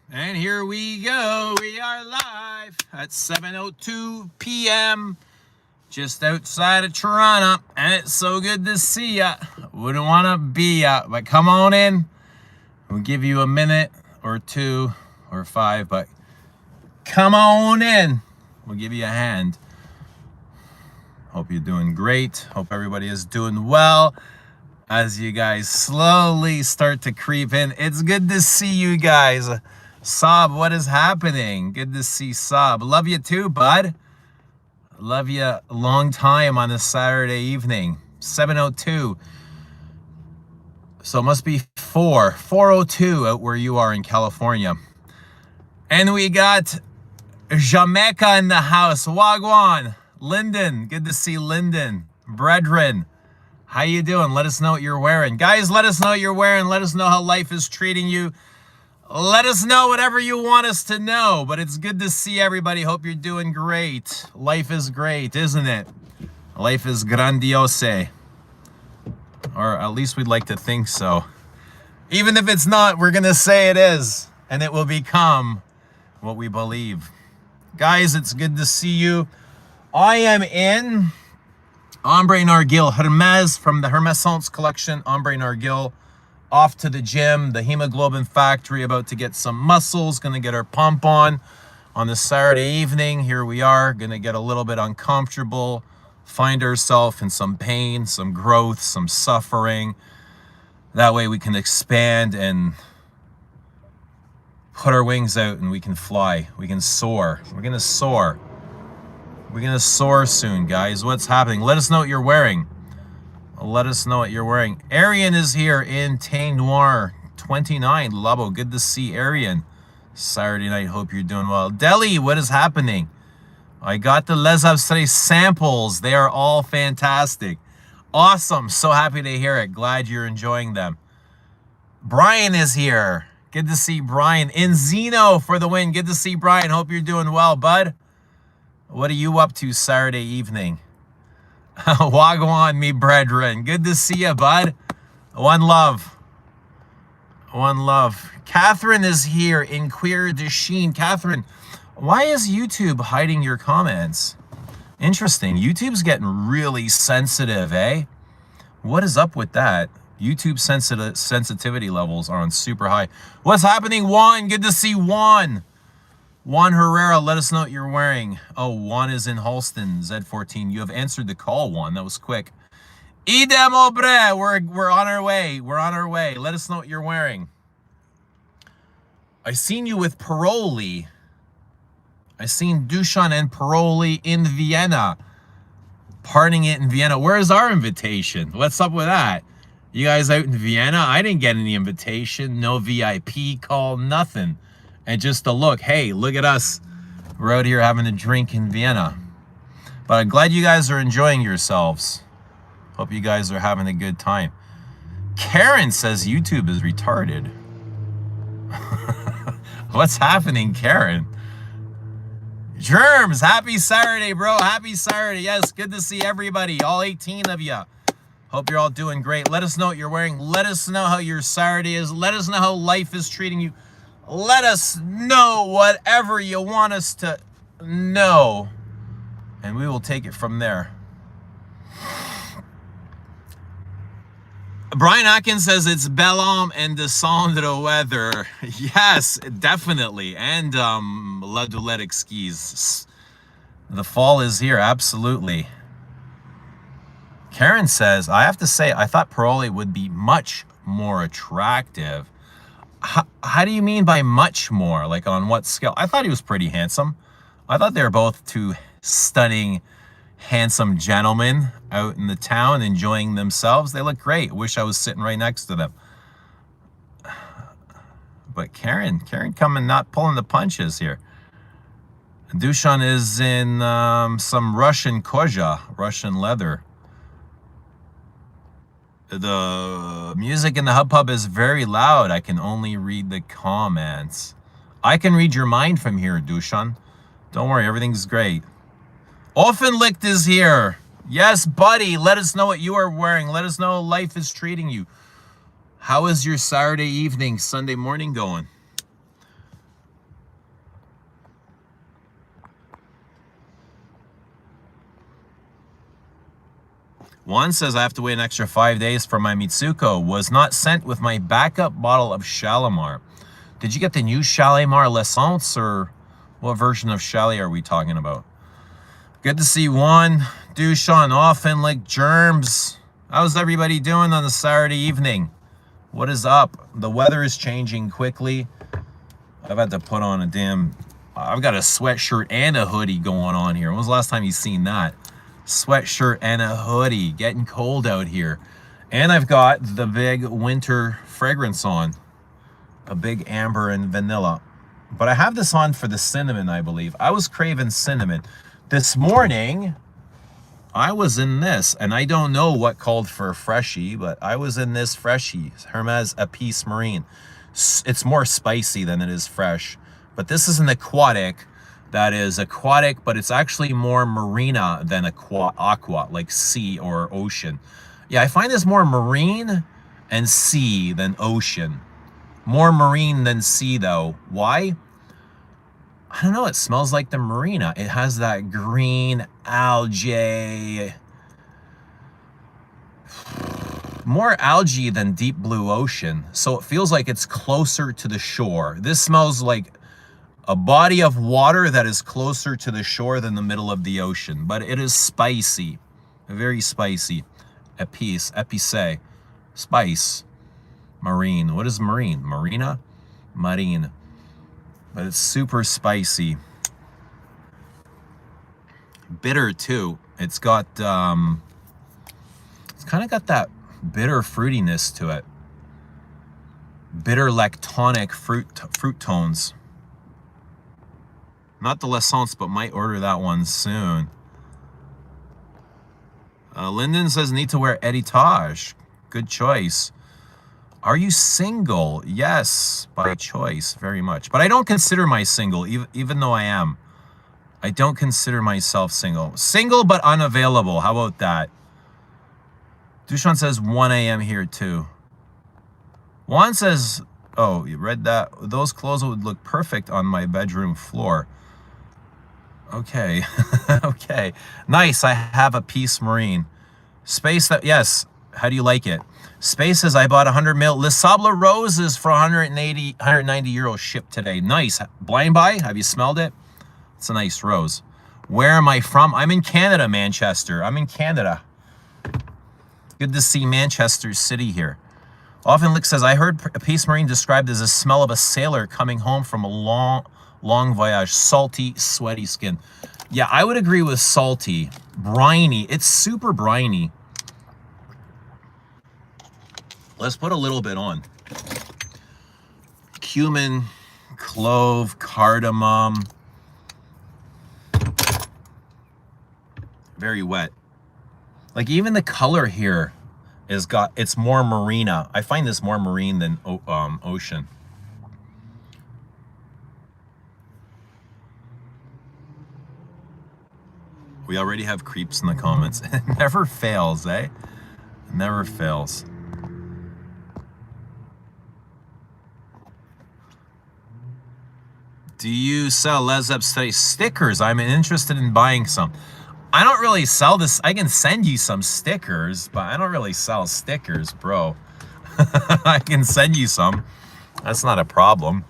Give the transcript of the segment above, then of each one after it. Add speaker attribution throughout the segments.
Speaker 1: And here we go. We are live at 7:02 p.m. just outside of Toronto, and it's so good to see ya. Wouldn't want to be ya, but come on in. We'll give you a minute or two or five, but come on in. We'll give you a hand. Hope you're doing great. Hope everybody is doing well. As you guys slowly start to creep in, it's good to see you guys. Sob, what is happening? Good to see Sob. Love you too, bud. Love you a long time on this Saturday evening. 7:02. So it must be 4:02 out where you are in California. And we got Jamaica in the house. Wagwan. Lyndon. Good to see Lyndon. Brethren. How you doing? Let us know what you're wearing. Guys, let us know what you're wearing. Let us know how life is treating you. Let us know whatever you want us to know. But it's good to see everybody. Hope you're doing great. Life is great, isn't it? Life is grandiose. Or at least we'd like to think so. Even if it's not, we're going to say it is. And it will become what we believe. Guys, it's good to see you. I am in Ambre Narguile, Hermes from the Hermes collection. Ambre Narguile. Off to the gym, the hemoglobin factory, about to get some muscles, gonna get our pump on this Saturday evening. Here we are, gonna get a little bit uncomfortable, find ourselves in some pain, some growth, some suffering. That way we can expand and put our wings out and we can fly, we can soar. We're gonna soar. We're gonna soar soon, guys. What's happening? Let us know what you're wearing. Let us know what you're wearing. Arian is here in Teint Noir 29. Labo, good to see Arian. Saturday night, hope you're doing well. Delhi, what is happening? I got the Les Abstraits samples. They are all fantastic. Awesome. So happy to hear it. Glad you're enjoying them. Brian is here. Good to see Brian. In Zeno for the win. Good to see Brian. Hope you're doing well, bud. What are you up to Saturday evening? Wagwan, me brethren. Good to see you, bud. One love. One love. Catherine is here in Queer de Sheen. Catherine, why is YouTube hiding your comments? Interesting. YouTube's getting really sensitive, eh? What is up with that? YouTube sensitivity levels are on super high. What's happening, Juan? Good to see Juan. Juan Herrera, let us know what you're wearing. Oh, Juan is in Halston, Z14. You have answered the call, Juan. That was quick. Idem Obre, we're on our way. We're on our way. Let us know what you're wearing. I seen you with Paroli. I seen Dushan and Paroli in Vienna. Partying it in Vienna. Where's our invitation? What's up with that? You guys out in Vienna? I didn't get any invitation. No VIP call, nothing. And just a look, hey, look at us. We're out here having a drink in Vienna. But I'm glad you guys are enjoying yourselves. Hope you guys are having a good time. Karen says YouTube is retarded. What's happening, Karen? Germs, happy Saturday, bro. Happy Saturday. Yes, good to see everybody, all 18 of you. Hope you're all doing great. Let us know what you're wearing. Let us know how your Saturday is. Let us know how life is treating you. Let us know whatever you want us to know, and we will take it from there. Brian Atkins says it's bel homme and descendre weather. Yes, definitely. And La Doulette skis. The fall is here, absolutely. Karen says, I have to say, I thought Paroli would be much more attractive. How do you mean by much more? Like on what scale? I thought he was pretty handsome. I thought they were both two stunning, handsome gentlemen out in the town enjoying themselves. They look great. Wish I was sitting right next to them. But Karen coming, not pulling the punches here. Dushan is in some Russian koja, Russian leather. The music in the Hub Pub is very loud. I can only read the comments. I can read your mind from here, Dushan. Don't worry, everything's great. Offenlicht is here. Yes, buddy. Let us know what you are wearing. Let us know how life is treating you. How is your Saturday evening, Sunday morning going? Juan says I have to wait an extra 5 days for my Mitsuko. Was not sent with my backup bottle of Shalimar. Did you get the new Shalimar L'Essence, or what version of Chalet are we talking about? Good to see Juan. Dushan, often like germs. How's everybody doing on a Saturday evening? What is up? The weather is changing quickly. I've had to put on I've got a sweatshirt and a hoodie going on here. When was the last time you seen that? Sweatshirt and a hoodie. Getting cold out here. And I've got the big winter fragrance on. A big amber and vanilla. But I have this on for the cinnamon, I believe. I was craving cinnamon. This morning, I was in this, and I don't know what called for a freshie, but I was in this freshie, Hermes Apis Marine. It's more spicy than it is fresh. But this is an aquatic that is aquatic, but it's actually more marina than aqua, like sea or ocean. Yeah, I find this more marine and sea than ocean. More marine than sea, though. Why? I don't know. It smells like the marina. It has that green algae. More algae than deep blue ocean. So it feels like it's closer to the shore. This smells like a body of water that is closer to the shore than the middle of the ocean. But it is spicy. Very spicy. Épice. Épicé. Spice. Marine. What is marine? Marina? Marine. But it's super spicy. Bitter too. It's got it's kind of got that bitter fruitiness to it. Bitter lactonic fruit tones. Not the L'Essence, but might order that one soon. Lyndon says need to wear Heritage. Good choice. Are you single? Yes, by choice, very much. But I don't consider myself single, even though I am. I don't consider myself single. Single but unavailable. How about that? Dushan says 1 a.m. here too. Juan says, oh, you read that? Those clothes would look perfect on my bedroom floor. Okay. Okay. Nice. I have a Peace Marine. Space that, yes. How do you like it? Space says, I bought 100 mil Les Sable roses for 190 euros shipped today. Nice. Blind buy? Have you smelled it? It's a nice rose. Where am I from? I'm in Canada, Manchester. I'm in Canada. Good to see Manchester City here. Often Lick says, I heard a Peace Marine described as a smell of a sailor coming home from a long voyage. Salty, sweaty skin. Yeah, I would agree with salty. Briny. It's super briny. Let's put a little bit on. Cumin, clove, cardamom. Very wet. Like even the color here it's more marina. I find this more marine than ocean. We already have creeps in the comments. It never fails, eh? It never fails. Do you sell Les Epstein stickers? I'm interested in buying some. I don't really sell this. I can send you some stickers, but I don't really sell stickers, bro. I can send you some. That's not a problem.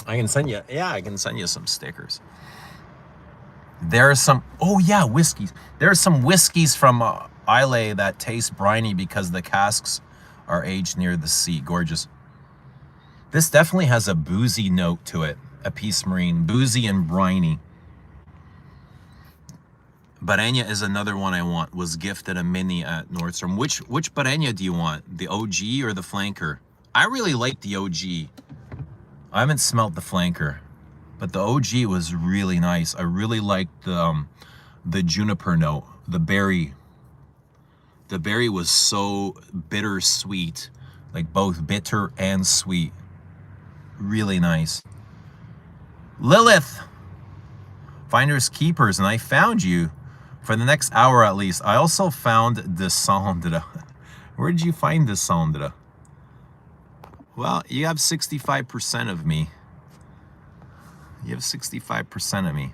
Speaker 1: I can send you some stickers. There are some, oh yeah, whiskeys. There are some whiskeys from Islay that taste briny because the casks are aged near the sea. Gorgeous. This definitely has a boozy note to it. A Peace Marine. Boozy and briny. Barenya is another one I want. Was gifted a mini at Nordstrom. Which Barenya do you want? The OG or the flanker? I really like the OG. I haven't smelt the flanker, but the OG was really nice. I really liked the juniper note, the berry. The berry was so bittersweet, like both bitter and sweet. Really nice. Lilith, finders keepers, and I found you for the next hour at least. I also found Descendre. Where did you find Descendre? Well, you have 65% of me. You have 65% of me.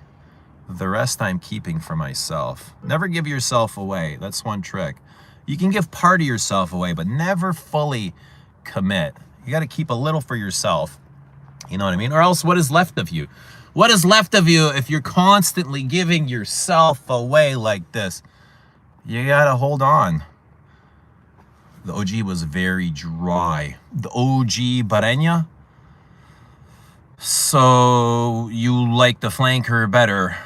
Speaker 1: The rest I'm keeping for myself. Never give yourself away. That's one trick. You can give part of yourself away, but never fully commit. You got to keep a little for yourself. You know what I mean? Or else what is left of you? What is left of you if you're constantly giving yourself away like this? You got to hold on. The OG was very dry. The OG Barenya. So you like the flanker better.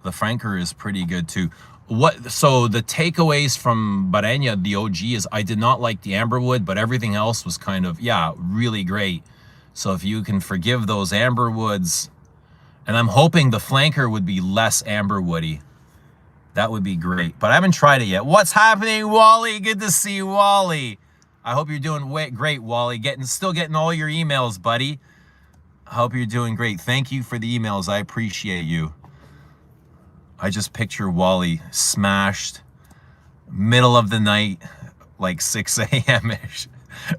Speaker 1: The flanker is pretty good too. So the takeaways from Barenya, the OG, is I did not like the amberwood, but everything else was kind of, yeah, really great. So if you can forgive those amberwoods, and I'm hoping the flanker would be less amberwoody. That would be great, but I haven't tried it yet. What's happening, Wally? Good to see you, Wally. I hope you're doing great, Wally. Still getting all your emails, buddy. I hope you're doing great. Thank you for the emails. I appreciate you. I just picture Wally smashed, middle of the night, like 6 a.m.-ish,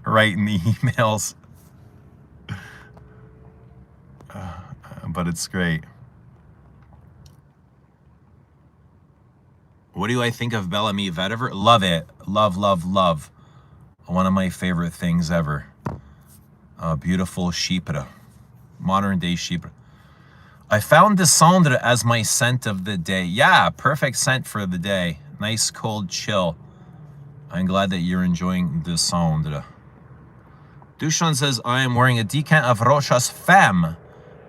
Speaker 1: writing the emails. But it's great. What do I think of Bellamy Vetiver? Love it. Love, love, love. One of my favorite things ever. Beautiful Chypre. Modern day Chypre. I found Descendre as my scent of the day. Yeah, perfect scent for the day. Nice, cold, chill. I'm glad that you're enjoying Descendre. Duchan says, I am wearing a decant of Rochas Femme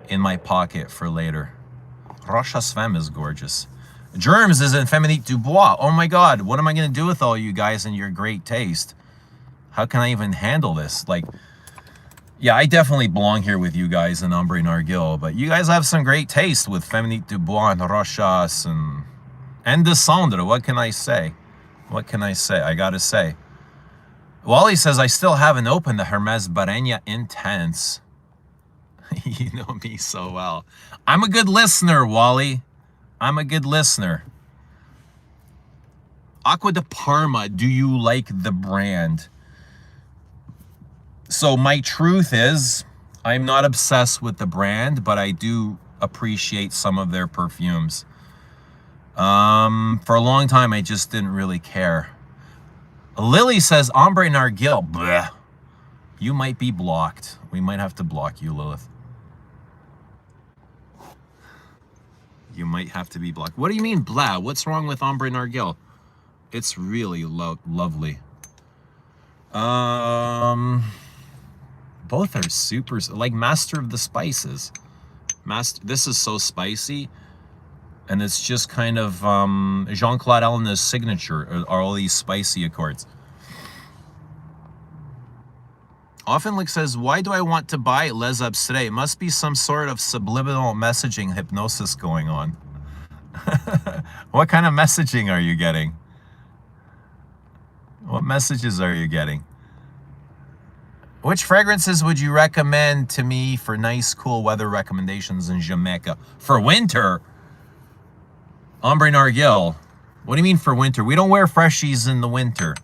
Speaker 1: in my pocket for later. Rochas Femme is gorgeous. Germs is in Féminite Dubois. Oh my God, what am I going to do with all you guys and your great taste? How can I even handle this? Like, yeah, I definitely belong here with you guys in Ambre Narguile, but you guys have some great taste with Féminite Dubois and Rochas and Descendre. What can I say? What can I say? I got to say. Wally says, I still haven't opened the Hermes Barenya Intense. You know me so well. I'm a good listener, Wally. I'm a good listener. Acqua di Parma, do you like the brand? So my truth is, I'm not obsessed with the brand, but I do appreciate some of their perfumes. For a long time, I just didn't really care. Lily says, Ambre Narguile. Bleh. You might be blocked. We might have to block you, Lilith. You might have to be blocked. What do you mean, blah? What's wrong with Ambre Narguile? It's really lovely. Both are super, like Master of the Spices. This is so spicy. And it's just kind of Jean-Claude Elna's signature are all these spicy accords. Offenlick says, why do I want to buy Les Abstraits? It must be some sort of subliminal messaging hypnosis going on. What kind of messaging are you getting? What messages are you getting? Which fragrances would you recommend to me for nice, cool weather recommendations in Jamaica? For winter? Ambre Narguile. What do you mean for winter? We don't wear freshies in the winter.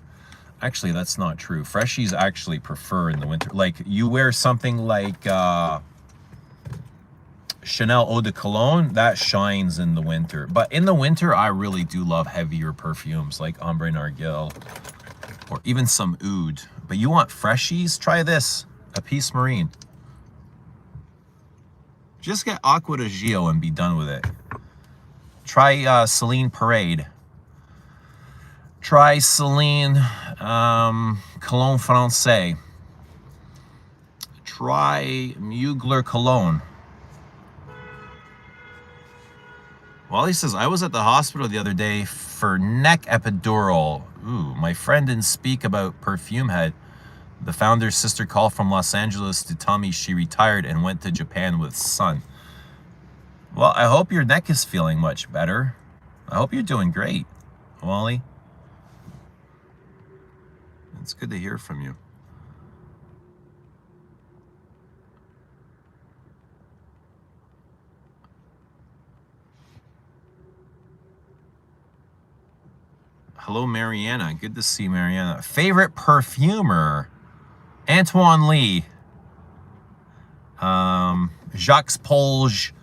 Speaker 1: Actually, that's not true. Freshies actually prefer in the winter. Like, you wear something like Chanel Eau de Cologne, that shines in the winter. But in the winter, I really do love heavier perfumes like Ambre Narguile or even some oud. But you want freshies? Try this, Apis Marine. Just get Aqua de Gio and be done with it. Try Celine Parade. Try Celine Cologne Francais. Try Mugler Cologne. Wally says, I was at the hospital the other day for neck epidural. Ooh, my friend didn't speak about Perfume Head. The founder's sister called from Los Angeles to tell me she retired and went to Japan with son. Well, I hope your neck is feeling much better. I hope you're doing great, Wally. It's good to hear from you. Hello, Mariana. Good to see Mariana. Favorite perfumer? Antoine Lee. Jacques Polge.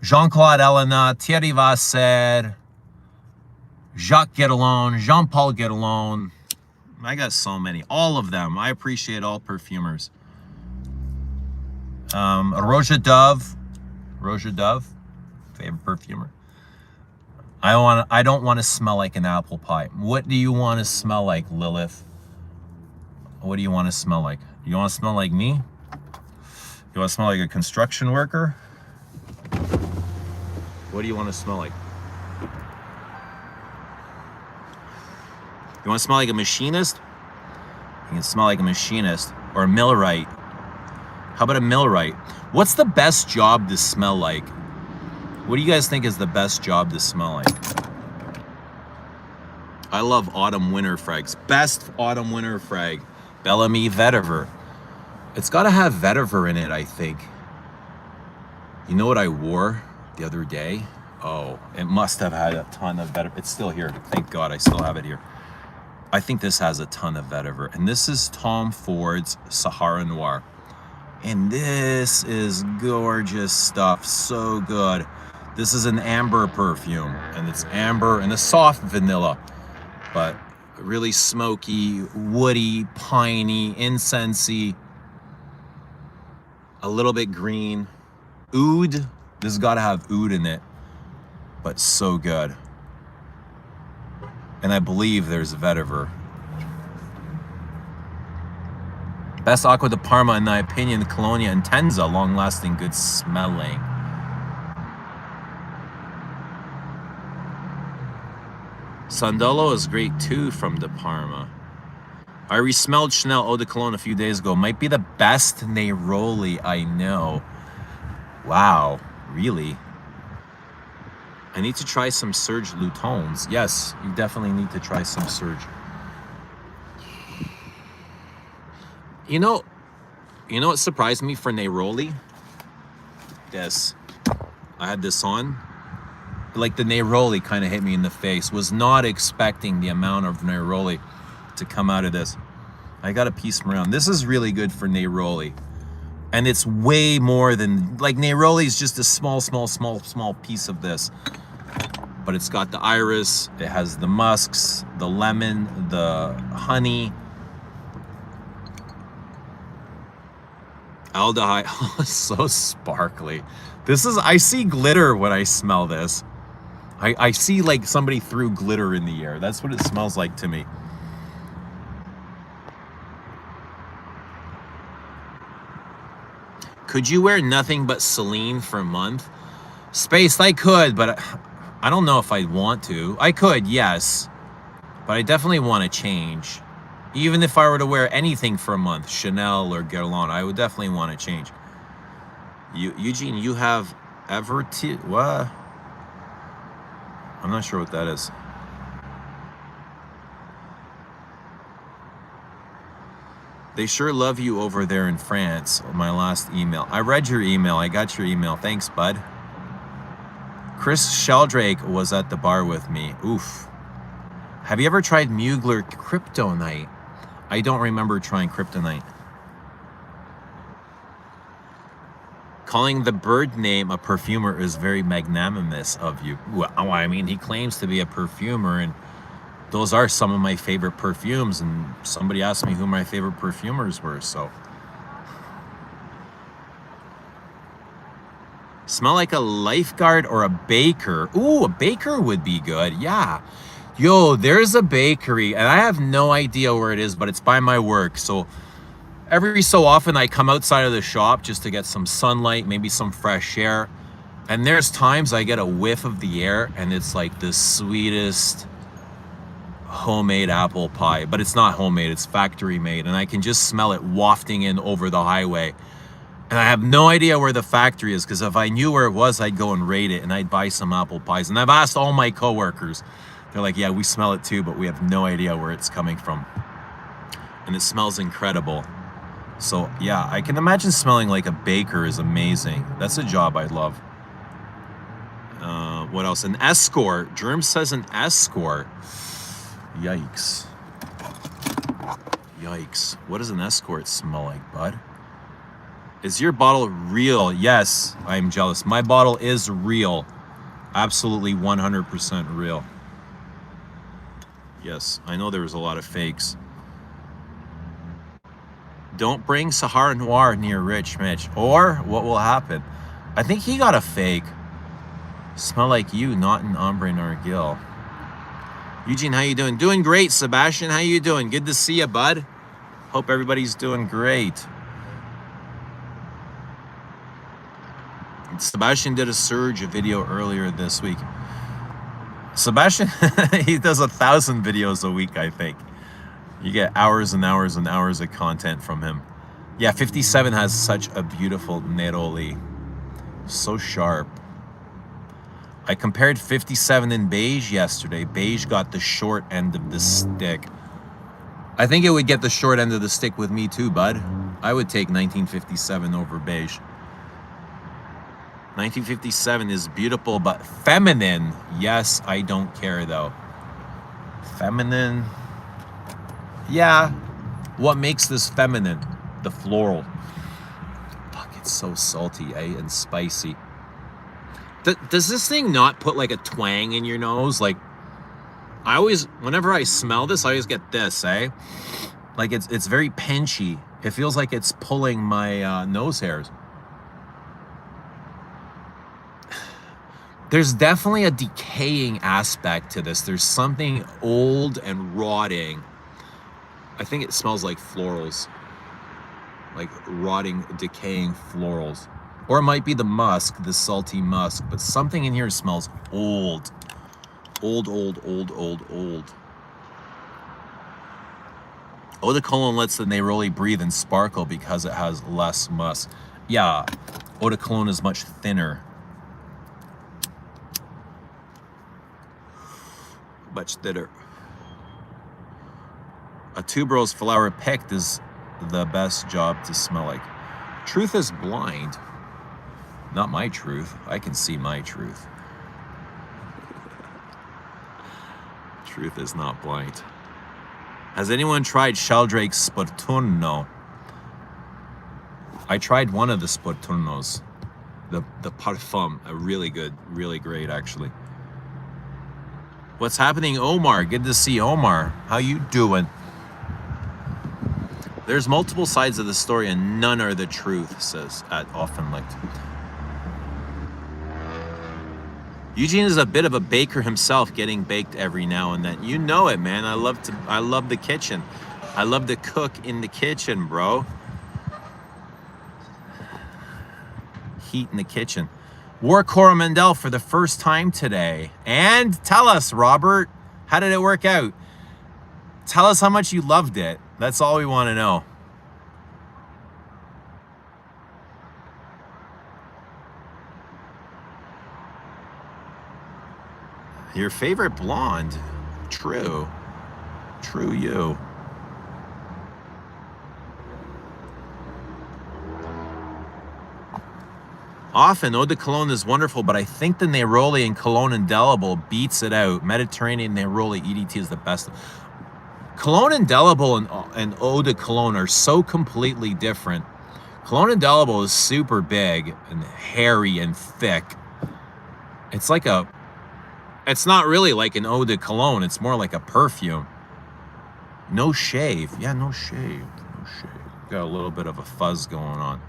Speaker 1: Jean-Claude Elena, Thierry Vasser, Jacques Guédelon, Jean-Paul Guédelon. I got so many. All of them. I appreciate all perfumers. Roja Dove. Roja Dove. Favorite perfumer. I don't want to smell like an apple pie. What do you want to smell like, Lilith? What do you want to smell like? You want to smell like me? You want to smell like a construction worker? What do you want to smell like? You want to smell like a machinist? You can smell like a machinist or a millwright. How about a millwright? What's the best job to smell like? What do you guys think is the best job to smell like? I love autumn winter frags. Best autumn winter frag. Bellamy vetiver. It's got to have vetiver in it, I think. You know what I wore the other day? Oh, it must have had a ton of vetiver. It's still here. Thank God I still have it here. I think this has a ton of vetiver. And this is Tom Ford's Sahara Noir. And this is gorgeous stuff. So good. This is an amber perfume. And it's amber and a soft vanilla. But really smoky, woody, piney, incensey. A little bit green. Oud. This has got to have oud in it. But so good. And I believe there's vetiver. Best Aqua de Parma, in my opinion, Colonia Intensa, long-lasting, good smelling. Sandalo is great too from De Parma. I resmelled Chanel Eau de Cologne a few days ago. Might be the best Neroli I know. Wow, really? I need to try some Serge Lutons. Yes, you definitely need to try some Serge. You know what surprised me for Neroli? This. I had this on. Like the Neroli kind of hit me in the face. Was not expecting the amount of Neroli to come out of this. I got a piece around. This is really good for Neroli. And it's way more than, like, Neroli is just a small piece of this. But it's got the iris, it has the musks, the lemon, the honey. Aldehyde, oh, it's so sparkly. This is, I see glitter when I smell this. I see like somebody threw glitter in the air. That's what it smells like to me. Could you wear nothing but Celine for a month? Space, I could, but I don't know if I'd want to. I could, yes. But I definitely want to change. Even if I were to wear anything for a month, Chanel or Guerlain, I would definitely want to change. Eugene, you have what? I'm not sure what that is. They sure love you over there in France. My last email. I read your email. I got your email. Thanks, bud. Chris Sheldrake was at the bar with me. Oof. Have you ever tried Mugler Kryptonite? I don't remember trying Kryptonite. Calling the bird name a perfumer is very magnanimous of you. Well, I mean, he claims to be a perfumer, and those are some of my favorite perfumes, and somebody asked me who my favorite perfumers were, so. Smell like a lifeguard or a baker. Ooh, a baker would be good, yeah. Yo, there's a bakery, and I have no idea where it is, but it's by my work, so every so often I come outside of the shop just to get some sunlight, maybe some fresh air, and there's times I get a whiff of the air, and it's like the sweetest homemade apple pie, but it's not homemade, it's factory made, and I can just smell it wafting in over the highway. And I have no idea where the factory is, because if I knew where it was, I'd go and raid it, and I'd buy some apple pies. And I've asked all my coworkers. They're like, yeah, we smell it too, but we have no idea where it's coming from. And it smells incredible. So yeah, I can imagine smelling like a baker is amazing. That's a job I'd love. What else? An escort. Germ says an escort. Yikes. Yikes. What does an escort smell like, bud? Is your bottle real? Yes, I am jealous. My bottle is real. Absolutely 100% real. Yes, I know there was a lot of fakes. Don't bring Sahara Noir near Rich Mitch. Or what will happen? I think he got a fake. Smell like you, not an Ambre Narguile. Eugene, how you doing? Doing great. Sebastian, how you doing? Good to see you, bud. Hope everybody's doing great. Sebastian did a Surge video earlier this week. Sebastian, he does 1,000 videos a week, I think. You get hours and hours and hours of content from him. Yeah, 57 has such a beautiful neroli. So sharp. I compared 57 and beige yesterday. Beige got the short end of the stick. I think it would get the short end of the stick with me too, bud. I would take 1957 over beige. 1957 is beautiful, but feminine. Yes, I don't care though. Feminine. Yeah. What makes this feminine? The floral. Fuck, it's so salty, eh? And spicy. Does this thing not put like a twang in your nose? Like, I always, whenever I smell this, I always get this, eh? Like it's very pinchy. It feels like it's pulling my nose hairs. There's definitely a decaying aspect to this. There's something old and rotting. I think it smells like florals. Like rotting, decaying florals. Or it might be the musk, the salty musk. But something in here smells old. Old, old, old, old, old. Eau de Cologne lets the neroli breathe and sparkle because it has less musk. Yeah, Eau de Cologne is much thinner. Much thinner. A tuberose flower picked is the best job to smell like. Truth is blind. Not my truth. I can see my truth. Truth is not blind. Has anyone tried Sheldrake's Sputurno? I tried one of the Sputurnos. The Parfum. A really good, really great actually. What's happening, Omar? Good to see Omar. How you doing? There's multiple sides of the story and none are the truth, says at Offenlicht. Eugene is a bit of a baker himself, getting baked every now and then. You know it, man. I love the kitchen. I love to cook in the kitchen, bro. Heat in the kitchen. Wore Coromandel for the first time today. And tell us, Robert, how did it work out? Tell us how much you loved it. That's all we want to know. Your favorite blonde? True. True you. Often, Eau de Cologne is wonderful, but I think the neroli and Cologne Indelible beats it out. Mediterranean neroli EDT is the best. Cologne Indelible and Eau de Cologne are so completely different. Cologne Indelible is super big and hairy and thick. It's like a... It's not really like an Eau de Cologne. It's more like a perfume. No shave. Yeah, no shave. No shave. Got a little bit of a fuzz going on.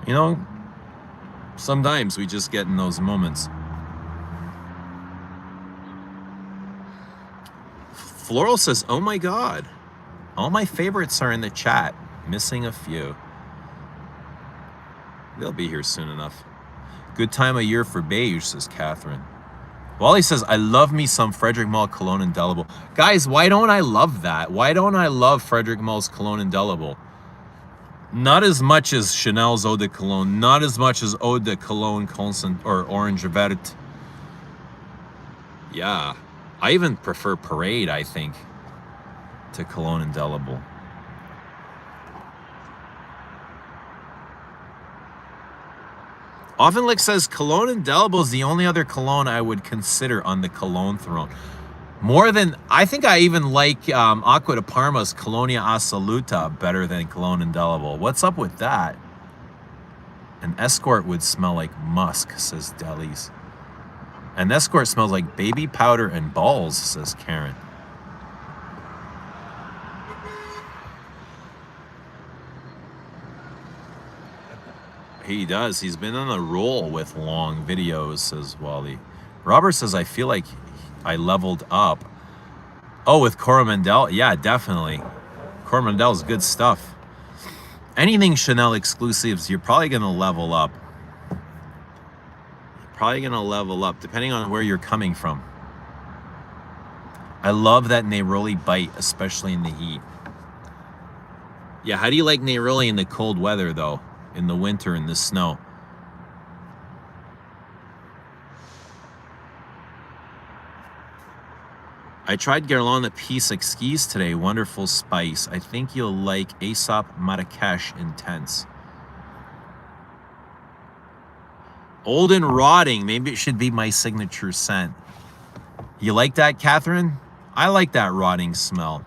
Speaker 1: You know, sometimes we just get in those moments. Floral says, oh my God. All my favorites are in the chat. Missing a few. They'll be here soon enough. Good time of year for beige, says Catherine. Wally says, I love me some Frederic Malle Cologne Indelible. Guys, why don't I love that? Why don't I love Frederic Malle's Cologne Indelible? Not as much as Chanel's Eau de Cologne. Not as much as Eau de Cologne Constant or Orange Vert. Yeah. I even prefer Parade, I think, to Cologne Indelible. Offenlicht says Cologne Indelible is the only other cologne I would consider on the cologne throne. More than, I think I even like Acqua di Parma's Colonia Assoluta better than Cologne Indelible. What's up with that? An escort would smell like musk, says Delis. An escort smells like baby powder and balls, says Karen. He does. He's been on a roll with long videos, says Wally. Robert says, I feel like I leveled up. Oh, with Coromandel? Yeah, definitely. Coromandel is good stuff. Anything Chanel exclusives, you're probably going to level up. Probably going to level up, depending on where you're coming from. I love that Neroli bite, especially in the heat. Yeah, how do you like Neroli in the cold weather, though? In the winter, in the snow? I tried Guerlain de Peace Exquise today. Wonderful spice. I think you'll like Aesop Marrakesh Intense. Old and rotting. Maybe it should be my signature scent. You like that, Catherine? I like that rotting smell.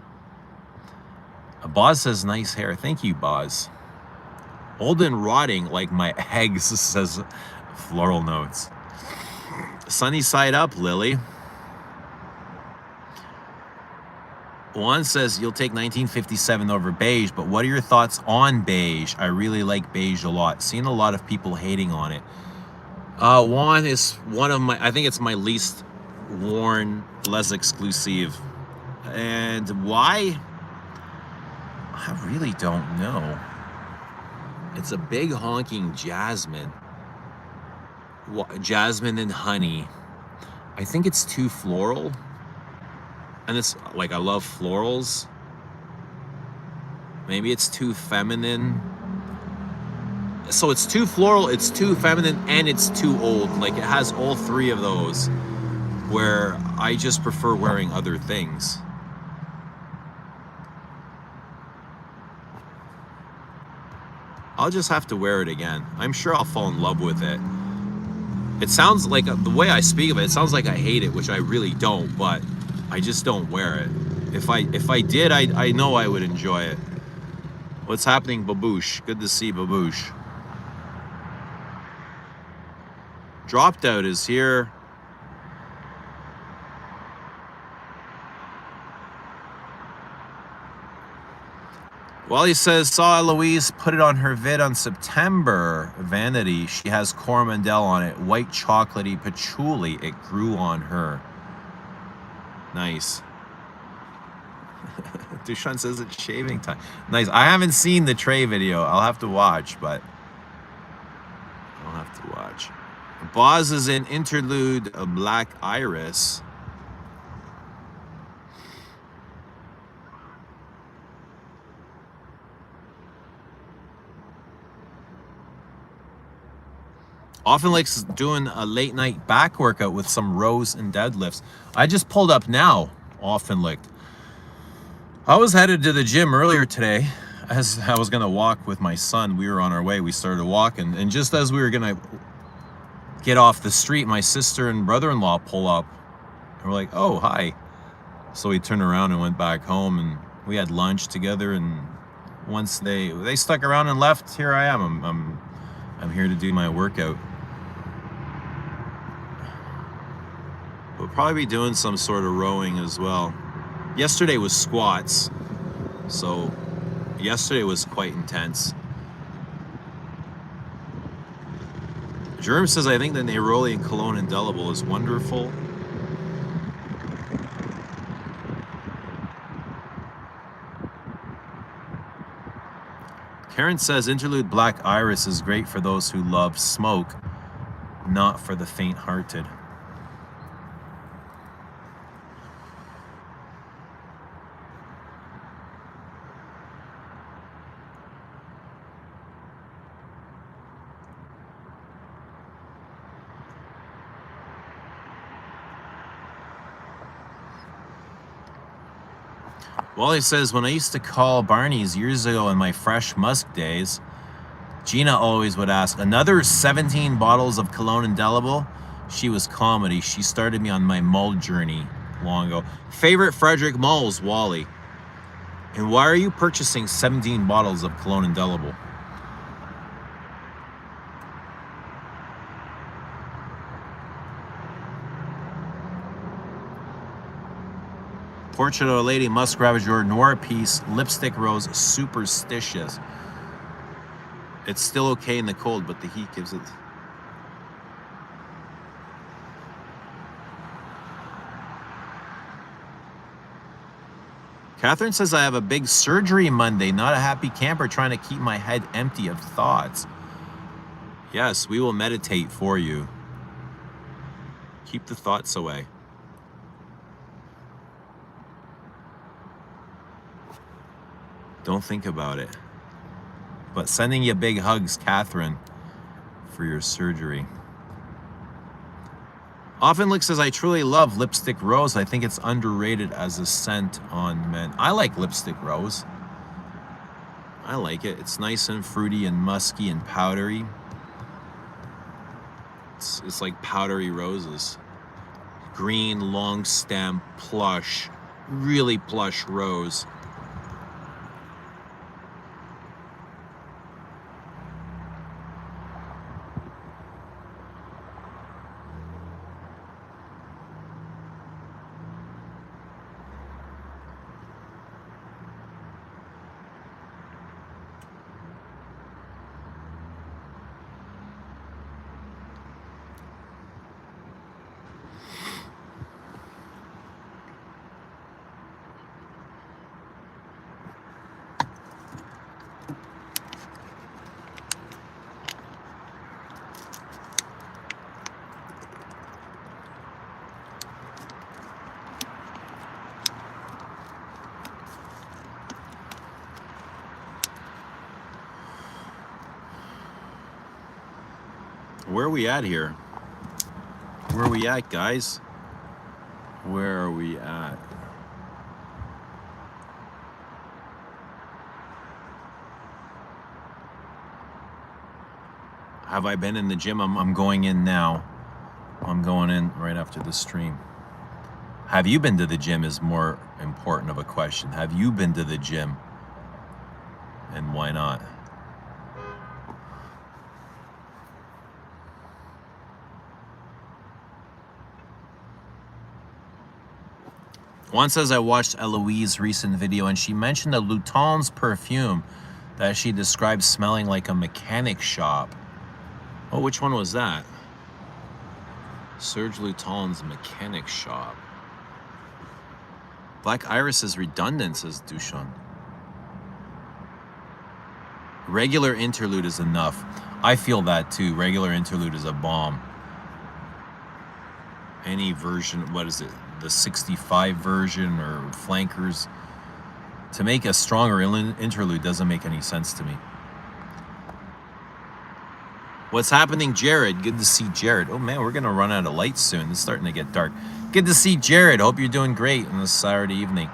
Speaker 1: Boz says nice hair. Thank you, Boz. Old and rotting like my eggs, says Floral Notes. Sunny side up, Lily. Juan says you'll take 1957 over beige, but what are your thoughts on beige? I really like beige a lot. Seen a lot of people hating on it. Juan is one of my, I think it's my least worn, less exclusive. And why? I really don't know. It's a big honking jasmine. Jasmine and honey. I think it's too floral. And it's like, I love florals. Maybe it's too feminine. So it's too floral, it's too feminine, and it's too old. Like, it has all three of those, where I just prefer wearing other things. I'll just have to wear it again. I'm sure I'll fall in love with it. It sounds like, the way I speak of it, it sounds like I hate it, which I really don't, but I just don't wear it. If I did, I know I would enjoy it. What's happening, Baboosh? Good to see Baboosh. Dropped Out is here. Wally says, saw Eloise put it on her vid on September. Vanity. She has Coromandel on it. White chocolatey patchouli. It grew on her. Nice. Dushan says it's shaving time. Nice. I haven't seen the Trey video. I'll have to watch, but I'll have to watch. Boz is in Interlude Black Iris. Often likes doing a late night back workout with some rows and deadlifts. I just pulled up now, Often licked. I was headed to the gym earlier today. As I was gonna walk with my son, we were on our way, we started walking, and just as we were gonna get off the street, my sister and brother-in-law pull up. And we're like, oh, hi. So we turned around and went back home, and we had lunch together, and once they stuck around and left, here I am. I'm here to do my workout. We'll probably be doing some sort of rowing as well. Yesterday was squats, so yesterday was quite intense. Germ says, I think the Neroli and Cologne Indelible is wonderful. Karen says, Interlude Black Iris is great for those who love smoke, not for the faint-hearted. Wally says, when I used to call Barney's years ago in my fresh musk days, Gina always would ask, another 17 bottles of Cologne Indelible? She was comedy. She started me on my mull journey long ago. Favorite Frederick mulls, Wally. And why are you purchasing 17 bottles of Cologne Indelible? Portrait of a Lady, Musk Ravager, Noir Piece, Lipstick Rose, Superstitious. It's still okay in the cold, but the heat gives it... Catherine says I have a big surgery Monday, not a happy camper, trying to keep my head empty of thoughts. Yes, we will meditate for you. Keep the thoughts away. Don't think about it. But sending you big hugs, Catherine, for your surgery. Often Lick says, I truly love Lipstick Rose. I think it's underrated as a scent on men. I like Lipstick Rose. I like it. It's nice and fruity and musky and powdery. It's like powdery roses. Green, long stem, plush, really plush rose. Where are we at here? Where are we at, guys? Where are we at? Have I been in the gym? I'm going in now. I'm going in right after the stream. Have you been to the gym is more important of a question. Have you been to the gym? And why not? One says I watched Eloise's recent video and she mentioned a Louton's perfume that she described smelling like a mechanic shop. Oh, which one was that? Serge Louton's mechanic shop. Black Iris is redundant, says Duchan. Regular interlude is enough. I feel that too. Regular interlude is a bomb. Any version, what is it? The 65 version or flankers. To make a stronger interlude doesn't make any sense to me. What's happening, Jared? Good to see Jared. Oh man, we're gonna run out of lights soon. It's starting to get dark. Good to see Jared. Hope you're doing great on this Saturday evening.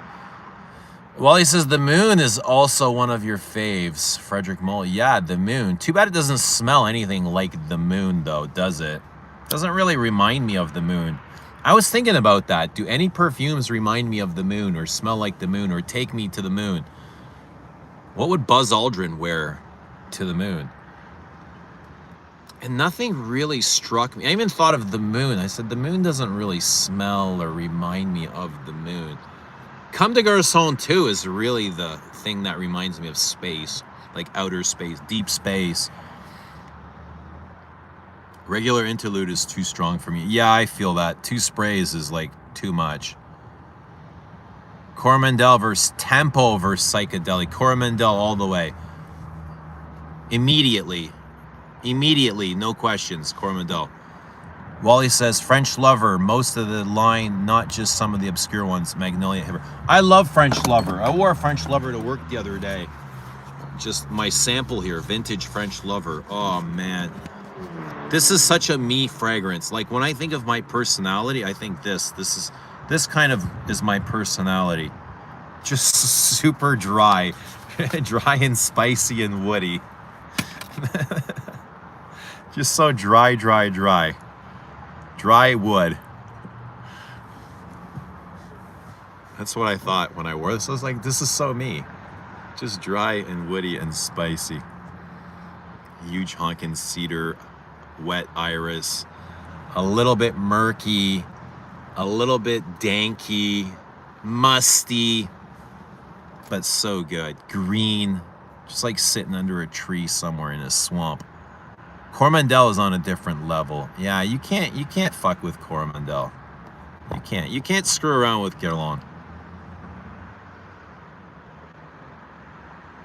Speaker 1: Wally says the moon is also one of your faves. Frederick Mull. Yeah, the moon. Too bad it doesn't smell anything like the moon though, does it? Doesn't really remind me of the moon. I was thinking about that. Do any perfumes remind me of the moon or smell like the moon or take me to the moon? What would Buzz Aldrin wear to the moon? And nothing really struck me. I even thought of the moon. I said, the moon doesn't really smell or remind me of the moon. Comme des Garçons 2 is really the thing that reminds me of space, like outer space, deep space. Regular interlude is too strong for me. Yeah, I feel that. 2 sprays is like too much. Coromandel versus Tempo versus Psychedelic. Coromandel all the way. Immediately. Immediately, no questions, Coromandel. Wally says, French Lover, most of the line, not just some of the obscure ones. Magnolia Hiver. I love French Lover. I wore a French Lover to work the other day. Just my sample here, vintage French Lover. Oh, man. This is such a me fragrance. Like, when I think of my personality, I think this kind of is my personality. Just super dry. Dry and spicy and woody. Just so dry, dry, dry. Dry wood. That's what I thought when I wore this. I was like, this is so me. Just dry and woody and spicy. Huge honkin' cedar, wet iris, a little bit murky, a little bit danky, musty, but so good. Green, just like sitting under a tree somewhere in a swamp. Coromandel is on a different level. Yeah, you can't fuck with Coromandel. You can't screw around with Guerlain.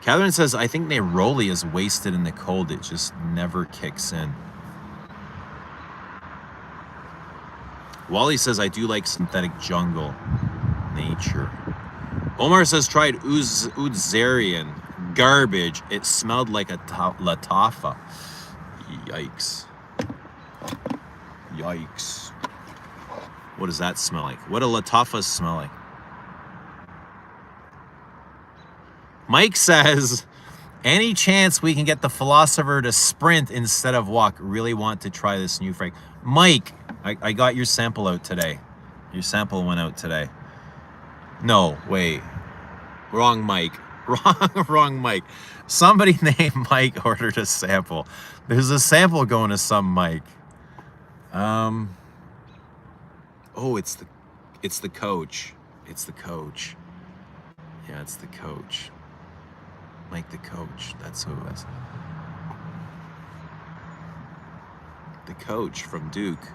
Speaker 1: Catherine says, I think Neroli is wasted in the cold. It just never kicks in. Wally says, I do like synthetic jungle. Nature. Omar says, tried Udzarian. Garbage. It smelled like a Latafa. Yikes. Yikes. What does that smell like? What do Latafas smell like? Mike says, any chance we can get the philosopher to sprint instead of walk? Really want to try this new frag. Mike, I got your sample out today. Your sample went out today. No, wait. Wrong Mike. Wrong Mike. Somebody named Mike ordered a sample. There's a sample going to some Mike. Oh, it's the coach. It's the coach. Yeah, it's the coach. Mike the coach. That's who it was. The coach from Duke.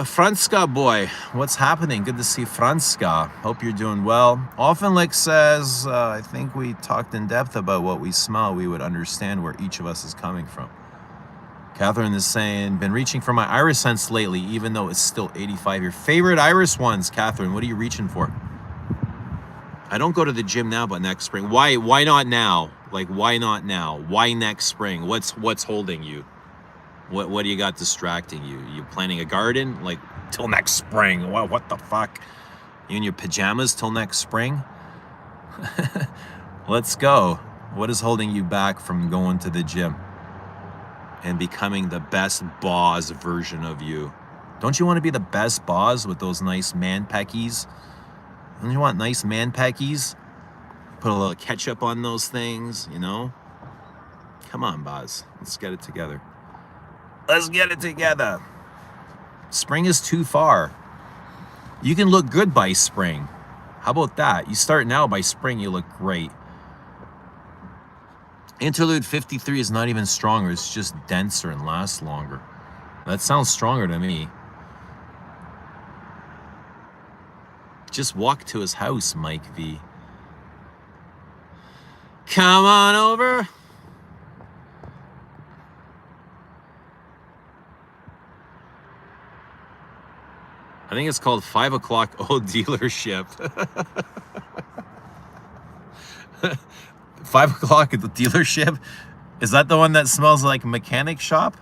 Speaker 1: Franska boy, what's happening? Good to see Franska. Hope you're doing well. Offenlick says, I think we talked in depth about what we smell. We would understand where each of us is coming from. Catherine is saying, been reaching for my iris sense lately, even though it's still 85. Your favorite iris ones, Catherine, what are you reaching for? I don't go to the gym now, but next spring. Why not now? Like, why not now? Why next spring? What's holding you? What do you got distracting you? You planting a garden? Like, till next spring. What the fuck? You in your pajamas till next spring? Let's go. What is holding you back from going to the gym and becoming the best boss version of you? Don't you want to be the best boss with those nice man peckies? Don't you want nice man peckies? Put a little ketchup on those things, you know? Come on, boss. Let's get it together. Let's get it together. Spring is too far. You can look good by spring. How about that? You start now, by spring you look great. Interlude 53 is not even stronger. It's just denser and lasts longer. That sounds stronger to me. Just walk to his house, Mike V. Come on over. I think it's called 5 o'clock old dealership. 5 o'clock at the dealership? Is that the one that smells like a mechanic shop?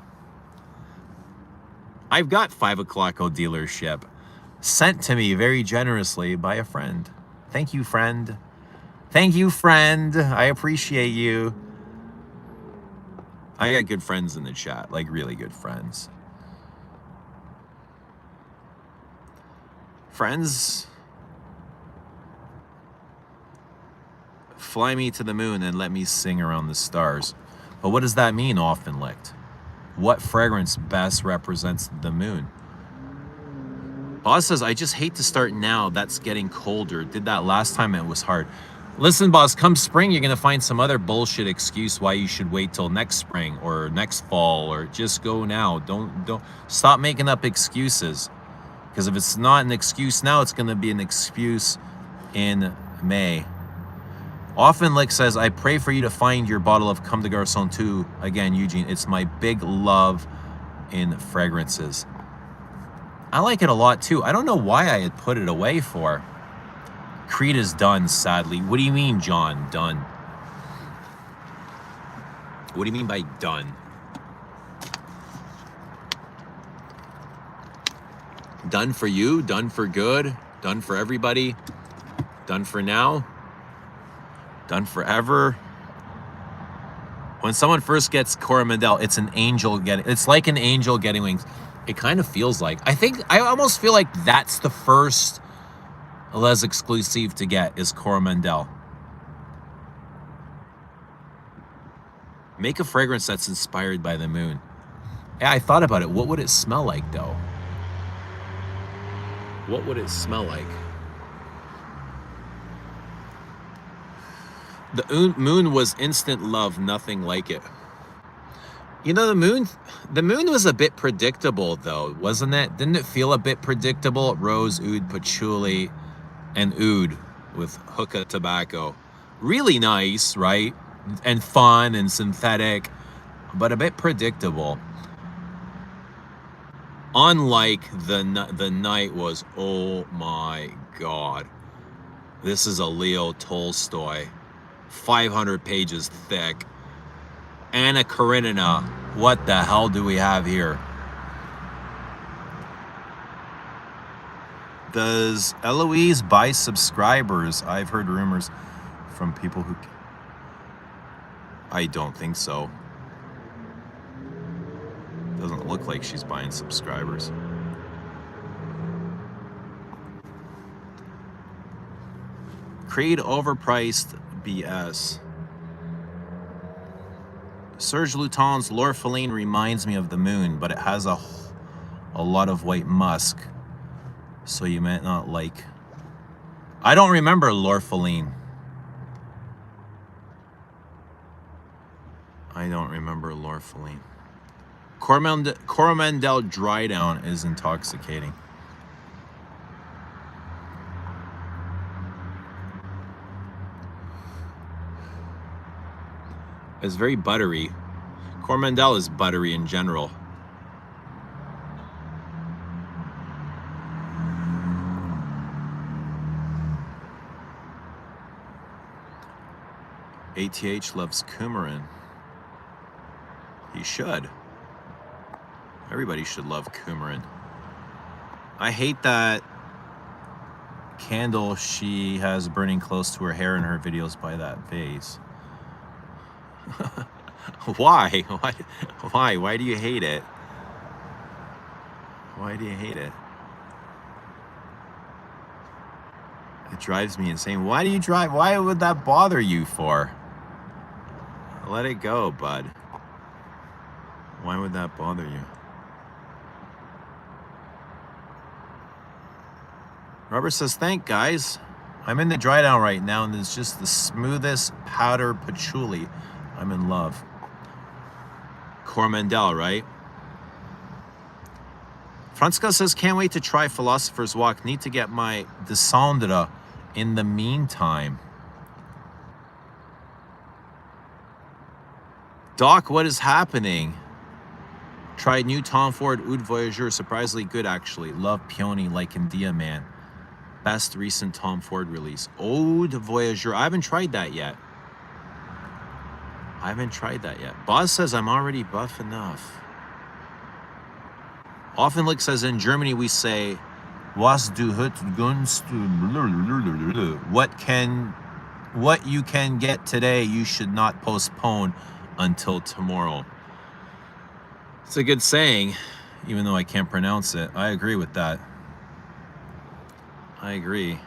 Speaker 1: I've got 5 o'clock old dealership. Sent to me very generously by a friend. Thank you, friend. Thank you, friend. I appreciate you. I got good friends in the chat, like really good friends. Friends, fly me to the moon and let me sing around the stars. But what does that mean, often licked? What fragrance best represents the moon? Boss says, I just hate to start now. That's getting colder. Did that last time, it was hard. Listen, boss, come spring, you're going to find some other bullshit excuse why you should wait till next spring or next fall, or just go now. Don't stop making up excuses. Because if it's not an excuse now, it's going to be an excuse in May. Often Lick says, I pray for you to find your bottle of Comme des Garçons too. Again, Eugene, it's my big love in fragrances. I like it a lot too. I don't know why I had put it away for. Creed is done, sadly. What do you mean, John? Done. What do you mean by done? Done for you, done for good, done for everybody, done for now, done forever. When someone first gets Coromandel, it's like an angel getting wings. It kind of feels like. I almost feel like that's the first Les exclusive to get is Coromandel. Make a fragrance that's inspired by the moon. Yeah, I thought about it. What would it smell like, though? What would it smell like? The moon was instant love, nothing like it. You know, the moon was a bit predictable, though, wasn't it? Didn't it feel a bit predictable? Rose, oud, patchouli, and oud with hookah tobacco. Really nice, right? And fun and synthetic, but a bit predictable. Unlike the night was, oh my God. This is a Leo Tolstoy, 500 pages thick. Anna Karenina, what the hell do we have here? Does Eloise buy subscribers? I've heard rumors from people who... I don't think so. Doesn't look like she's buying subscribers. Creed overpriced BS. Serge Luton's L'Orpheline reminds me of the moon, but it has a lot of white musk, so you might not like. I don't remember L'Orpheline. I don't remember L'Orpheline. Coromandel Dry Down is intoxicating. It's very buttery. Coromandel is buttery in general. ATH loves coumarin. He should. Everybody should love coumarin. I hate that candle she has burning close to her hair in her videos by that vase. Why? Why do you hate it? Why do you hate it? It drives me insane. Why do you drive? Why would that bother you for? Let it go, bud. Why would that bother you? Robert says, thank guys. I'm in the dry down right now, and it's just the smoothest powder patchouli. I'm in love. Coromandel, right? Franska says, can't wait to try Philosopher's Walk. Need to get my Descendre in the meantime. Doc, what is happening? Tried new Tom Ford Oud Voyageur. Surprisingly good, actually. Love Peony like India Man. Best recent Tom Ford release. Oud Voyageur. I haven't tried that yet. Boz says I'm already buff enough. Offenlick says in Germany we say, was du hut gunst what you can get today you should not postpone until tomorrow. It's a good saying, even though I can't pronounce it. I agree with that. I agree.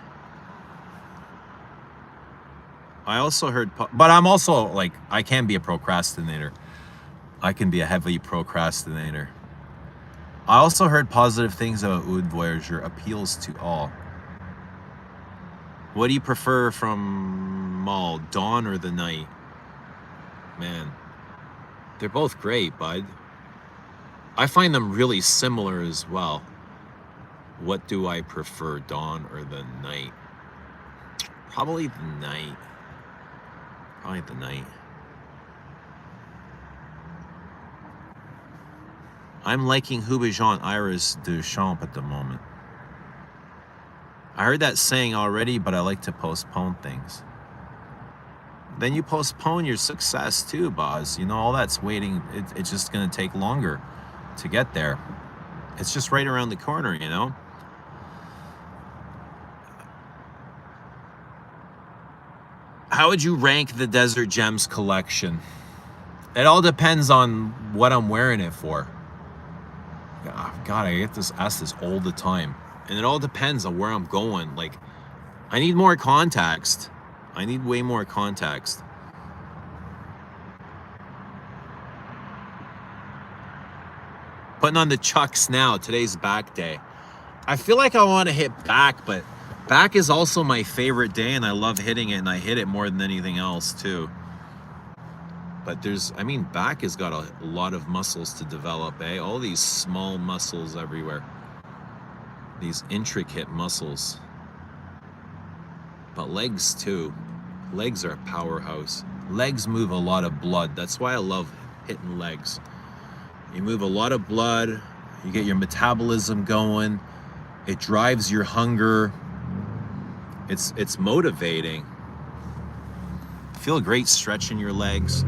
Speaker 1: I also heard, but I'm also like, I can be a procrastinator. I can be a heavy procrastinator. I also heard positive things about Oud Voyageur. Appeals to all. What do you prefer from Mall, dawn or the night? Man, they're both great, bud. I find them really similar as well. What do I prefer, dawn or the night? Probably the night. Probably the night. I'm liking Houbigeon Iris de Champ at the moment. I heard that saying already, but I like to postpone things. Then you postpone your success too, Boz. You know, all that's waiting, it's just going to take longer to get there. It's just right around the corner, you know? How would you rank the Desert Gems collection? It all depends on what I'm wearing it for. God, I get asked this all the time. And it all depends on where I'm going. Like, I need more context. I need way more context. Putting on the Chucks now. Today's back day. I feel like I want to hit back, but back is also my favorite day, and I love hitting it, and I hit it more than anything else too. But back has got a lot of muscles to develop, eh? All these small muscles everywhere. These intricate muscles. But legs too. Legs are a powerhouse. Legs move a lot of blood. That's why I love hitting legs. You move a lot of blood. You get your metabolism going. It drives your hunger. It's motivating. Feel a great stretch in your legs.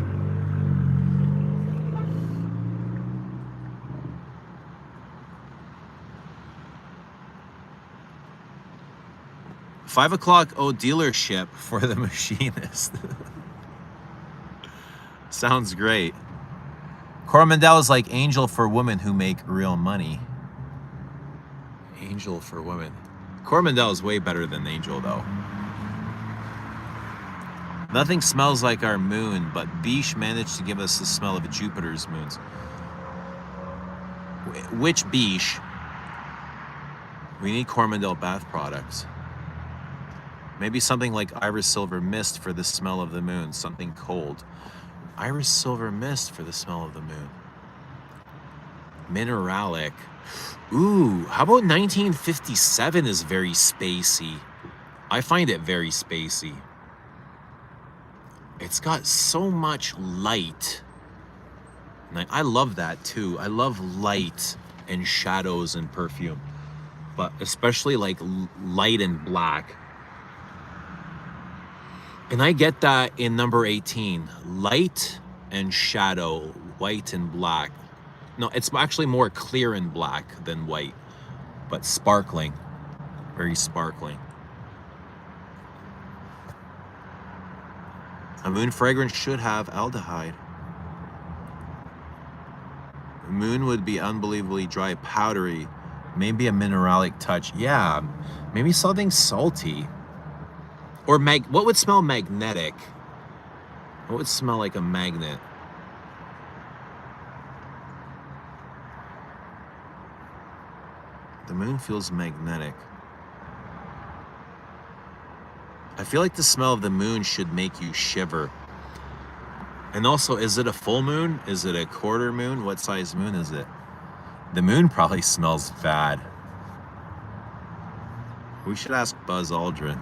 Speaker 1: $5 o'clock dealership for the machinist. Sounds great. Coromandel is like angel for women who make real money. Angel for women. Coromandel is way better than angel though. Nothing smells like our moon, but Biche managed to give us the smell of Jupiter's moons. Which Biche? We need Coromandel bath products. Maybe something like Iris Silver Mist for the smell of the moon. Something cold. Iris Silver Mist for the smell of the moon. Mineralic. Ooh, how about 1957 is very spacey. I find it very spacey. It's got so much light. And I love that too. I love light and shadows in perfume. But especially like light and black. And I get that in number 18. Light and shadow, white and black. No, it's actually more clear and black than white. But sparkling. Very sparkling. A moon fragrance should have aldehyde. A moon would be unbelievably dry, powdery. Maybe a mineralic touch. Yeah, maybe something salty. Or what would smell magnetic? What would smell like a magnet? The moon feels magnetic. I feel like the smell of the moon should make you shiver. And also, is it a full moon? Is it a quarter moon? What size moon is it? The moon probably smells bad. We should ask Buzz Aldrin.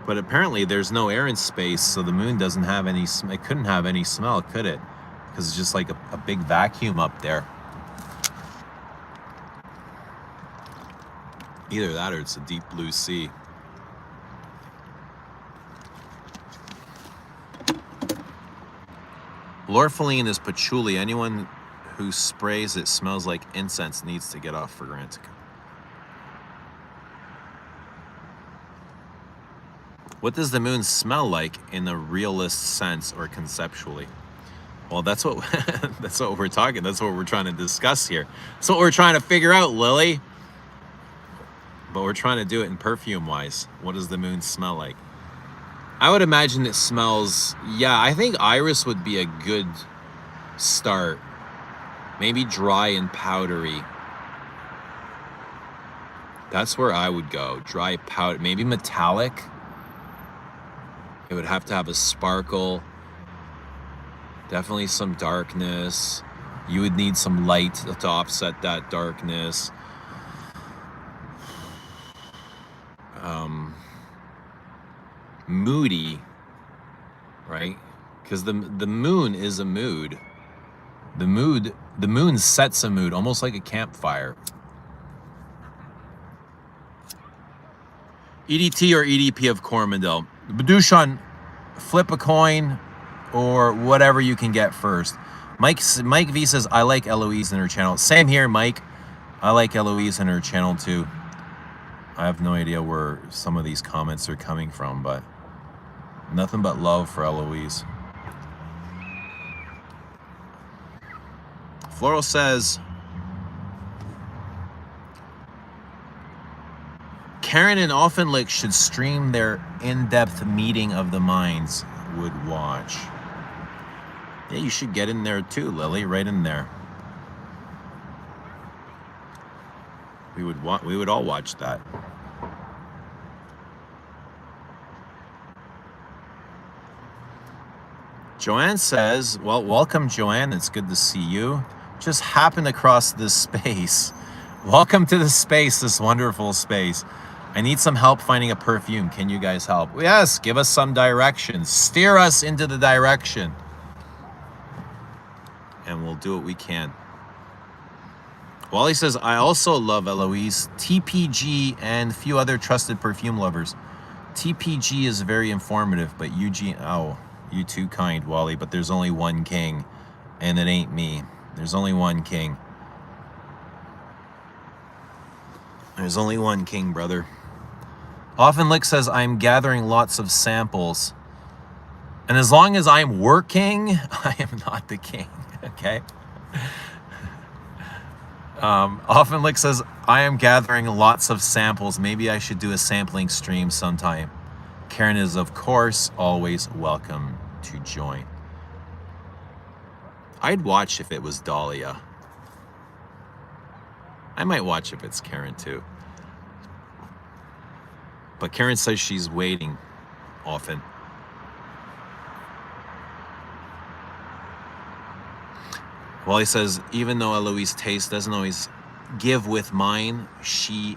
Speaker 1: But apparently there's no air in space, so the moon doesn't have any, it couldn't have any smell, could it? Because it's just like a big vacuum up there. Either that or it's a deep blue sea. Lorphaline is patchouli. Anyone who sprays it smells like incense needs to get off Fragrantica. What does the moon smell like in a realist sense or conceptually? Well, that's what that's what we're talking. That's what we're trying to discuss here. That's what we're trying to figure out, Lily. But we're trying to do it in perfume-wise. What does the moon smell like? I would imagine it smells... Yeah, I think iris would be a good start. Maybe dry and powdery. That's where I would go. Dry, powder, maybe metallic. It would have to have a sparkle. Definitely some darkness. You would need some light to offset that darkness. Moody, right? Because the moon is a mood. The moon sets a mood, almost like a campfire. EDT or EDP of Coromandel. Badushan, flip a coin or whatever you can get first. Mike V says, I like Eloise in her channel. Same here, Mike. I like Eloise in her channel too. I have no idea where some of these comments are coming from, but nothing but love for Eloise. Floral says, Karen and Offenlick should stream their in-depth meeting of the minds. Would watch. Yeah, you should get in there too, Lily. Right in there. We would all watch that. Joanne says, well, welcome, Joanne. It's good to see you. Just happened across this space. Welcome to the space, this wonderful space. I need some help finding a perfume. Can you guys help? Yes, give us some direction. Steer us into the direction. And we'll do what we can. Wally says, I also love Eloise, TPG, and a few other trusted perfume lovers. TPG is very informative, but Eugene, oh, you too kind, Wally, but there's only one king, and it ain't me. There's only one king. There's only one king, brother. Often Lick says, I'm gathering lots of samples. And as long as I'm working, I am not the king, okay? Often Lick says, I am gathering lots of samples. Maybe I should do a sampling stream sometime. Karen is, of course, always welcome to join. I'd watch if it was Dahlia. I might watch if it's Karen too. But Karen says she's waiting often. Wally says, even though Eloise taste doesn't always give with mine, she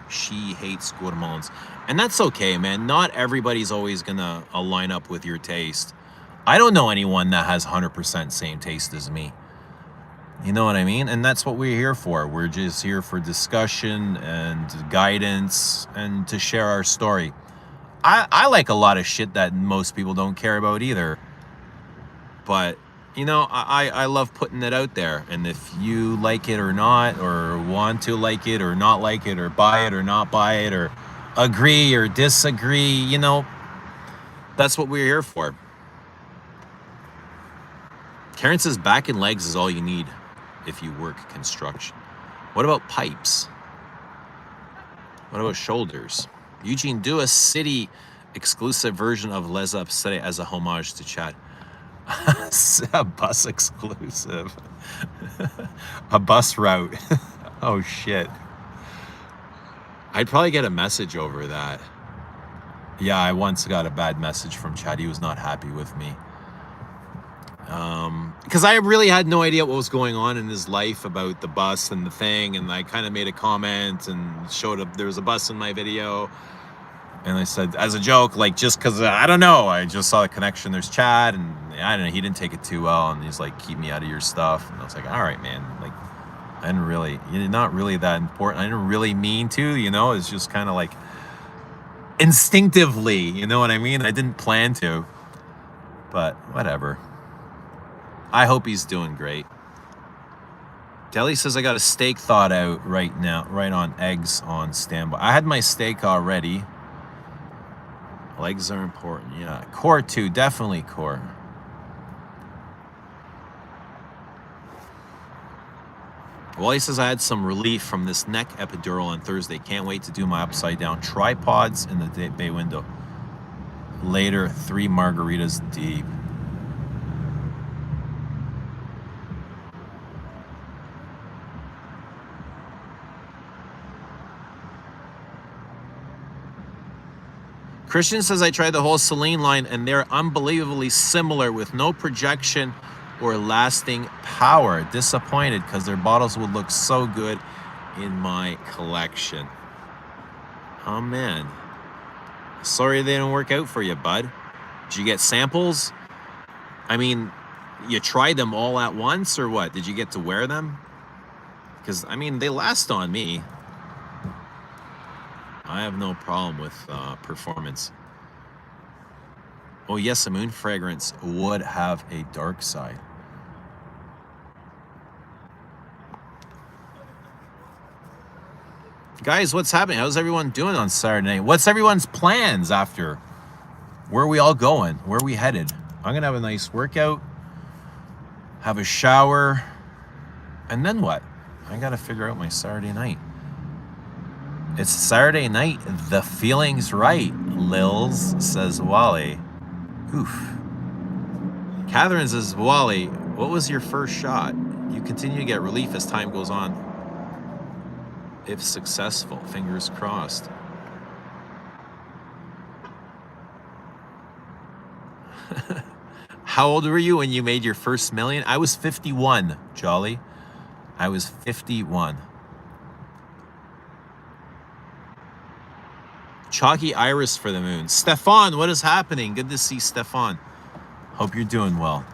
Speaker 1: hates gourmands. And that's okay, man. Not everybody's always gonna line up with your taste. I don't know anyone that has 100% same taste as me. You know what I mean? And that's what we're here for. We're just here for discussion and guidance and to share our story. I like a lot of shit that most people don't care about either. But, you know, I love putting it out there. And if you like it or not, or want to like it or not like it, or buy it or not buy it, or agree or disagree, you know, that's what we're here for. Karen says back and legs is all you need if you work construction. What about pipes? What about shoulders? Eugene, do a city exclusive version of Les Upset as a homage to Chad. A bus exclusive. A bus route. Oh shit. I'd probably get a message over that. Yeah, I once got a bad message from Chad. He was not happy with me. Because I really had no idea what was going on in his life about the bus and the thing, and I kind of made a comment and showed up there was a bus in my video, and I said as a joke, like, just because I don't know, I just saw a connection, there's Chad, and I don't know, he didn't take it too well, and he's like, keep me out of your stuff, and I was like, all right, man, like, I didn't really, you're not really that important, I didn't really mean to, you know, it's just kind of like instinctively, you know what I mean, I didn't plan to, but whatever. I hope he's doing great. Deli says I got a steak thawed out right now, right on eggs on standby. I had my steak already. Legs are important, yeah. Core too, definitely core. Wally says I had some relief from this neck epidural on Thursday. Can't wait to do my upside down tripods in the bay window. Later, 3 margaritas deep. Christian says I tried the whole Celine line and they're unbelievably similar with no projection or lasting power. Disappointed because their bottles would look so good in my collection. Oh man. Sorry they didn't work out for you, bud. Did you get samples? I mean, you tried them all at once or what? Did you get to wear them? Because, I mean, they last on me. I have no problem with performance. Oh yes, a moon fragrance would have a dark side. Guys, what's happening? How's everyone doing on Saturday night? What's everyone's plans after? Where are we all going? Where are we headed? I'm going to have a nice workout, have a shower, and then what? I got to figure out my Saturday night. It's Saturday night. The feeling's right, Lils, says Wally. Oof. Catherine says, Wally, what was your first shot? You continue to get relief as time goes on. If successful, fingers crossed. How old were you when you made your first million? I was 51, Jolly. I was 51. Chalky iris for the moon. Stefan, what is happening? Good to see Stefan. Hope you're doing well.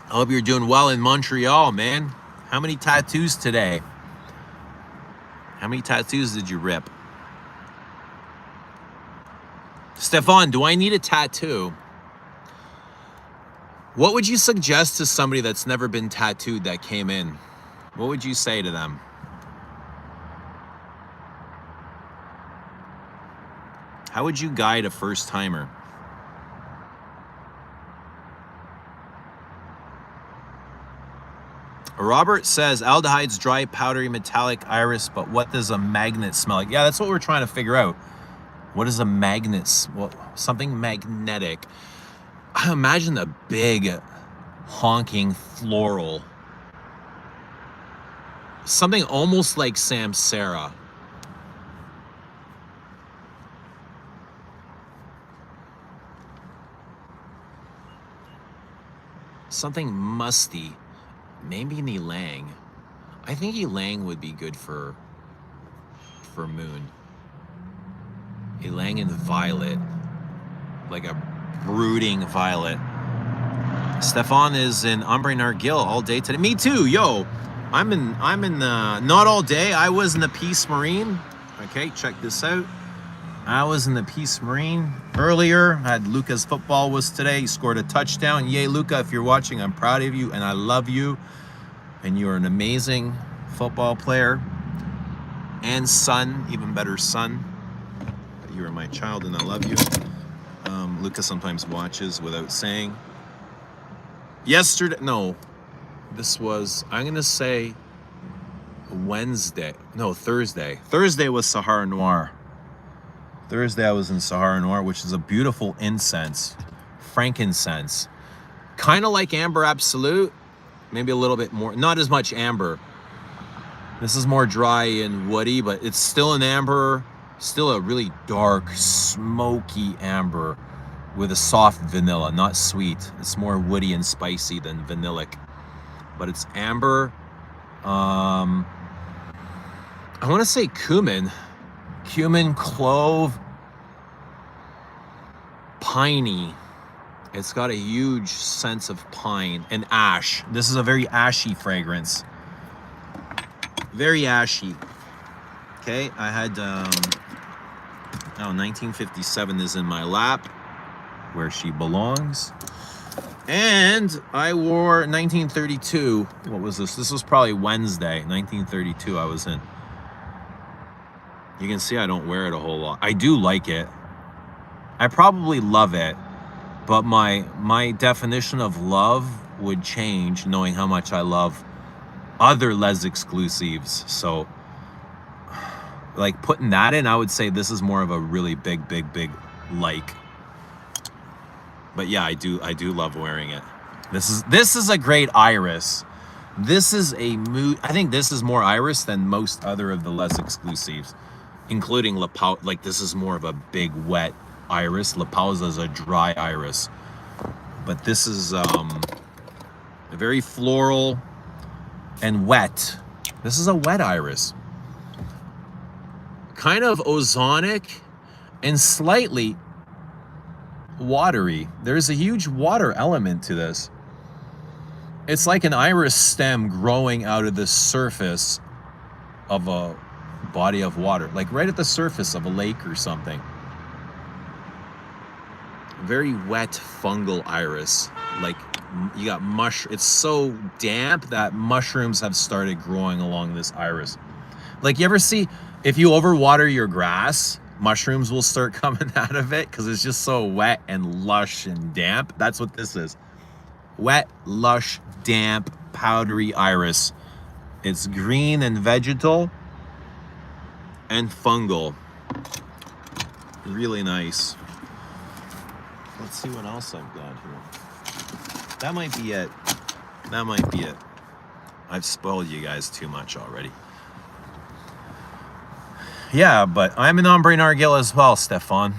Speaker 1: I hope you're doing well in Montreal, man. How many tattoos today? How many tattoos did you rip? Stefan, do I need a tattoo? What would you suggest to somebody that's never been tattooed that came in? What would you say to them? How would you guide a first timer? Robert says aldehyde's dry, powdery, metallic iris, but what does a magnet smell like? Yeah, that's what we're trying to figure out. What is a magnet? Well, something magnetic. I imagine a big, honking floral. Something almost like Samsara. Something musty. Maybe an ylang. I think ylang would be good for moon. Ylang and violet. Like a brooding violet. Stefan is in Ambre Narguile all day today. Me too, yo. I'm in not all day. I was in the Peace Marine. Okay, check this out. I was in the Peace Marine earlier. Had Luca's football was today. He scored a touchdown. Yay, Luca, if you're watching, I'm proud of you and I love you. And you're an amazing football player and son, even better son. You are my child and I love you. Luca sometimes watches without saying. Yesterday, no, this was, I'm gonna say Wednesday, no, Thursday. Thursday was Sahara Noir. Thursday I was in Sahara Noir, which is a beautiful incense, frankincense. Kind of like Amber Absolute, maybe a little bit more, not as much amber. This is more dry and woody, but it's still an amber, still a really dark, smoky amber with a soft vanilla, not sweet. It's more woody and spicy than vanillic, but it's amber. I want to say cumin, clove, piney. It's got a huge sense of pine and ash. This is a very ashy fragrance. Very ashy. Okay, I had, 1957 is in my lap, where she belongs. And I wore 1932. What was this? This was probably Wednesday, 1932 I was in. You can see I don't wear it a whole lot. I do like it. I probably love it, but my definition of love would change knowing how much I love other Les exclusives. So like putting that in, I would say this is more of a really big like. But yeah, I do love wearing it. This is a great iris. This is a mood. I think this is more iris than most other of the Les exclusives, including La Pausa. Like this is more of a big wet iris. La Pausa is a dry iris, but this is a very floral and wet. This is a wet iris, kind of ozonic and slightly watery. There's a huge water element to this. It's like an iris stem growing out of the surface of a body of water, like right at the surface of a lake or something. Very wet fungal iris. Like you got it's so damp that mushrooms have started growing along this iris. Like you ever see, if you overwater your grass, mushrooms will start coming out of it because it's just so wet and lush and damp. That's what this is. Wet, lush, damp, powdery iris. It's green and vegetal and fungal. Really nice. Let's see what else I've got here. That might be it. That might be it. I've spoiled you guys too much already. Yeah, but I'm an Ambre Narguile as well, Stefan.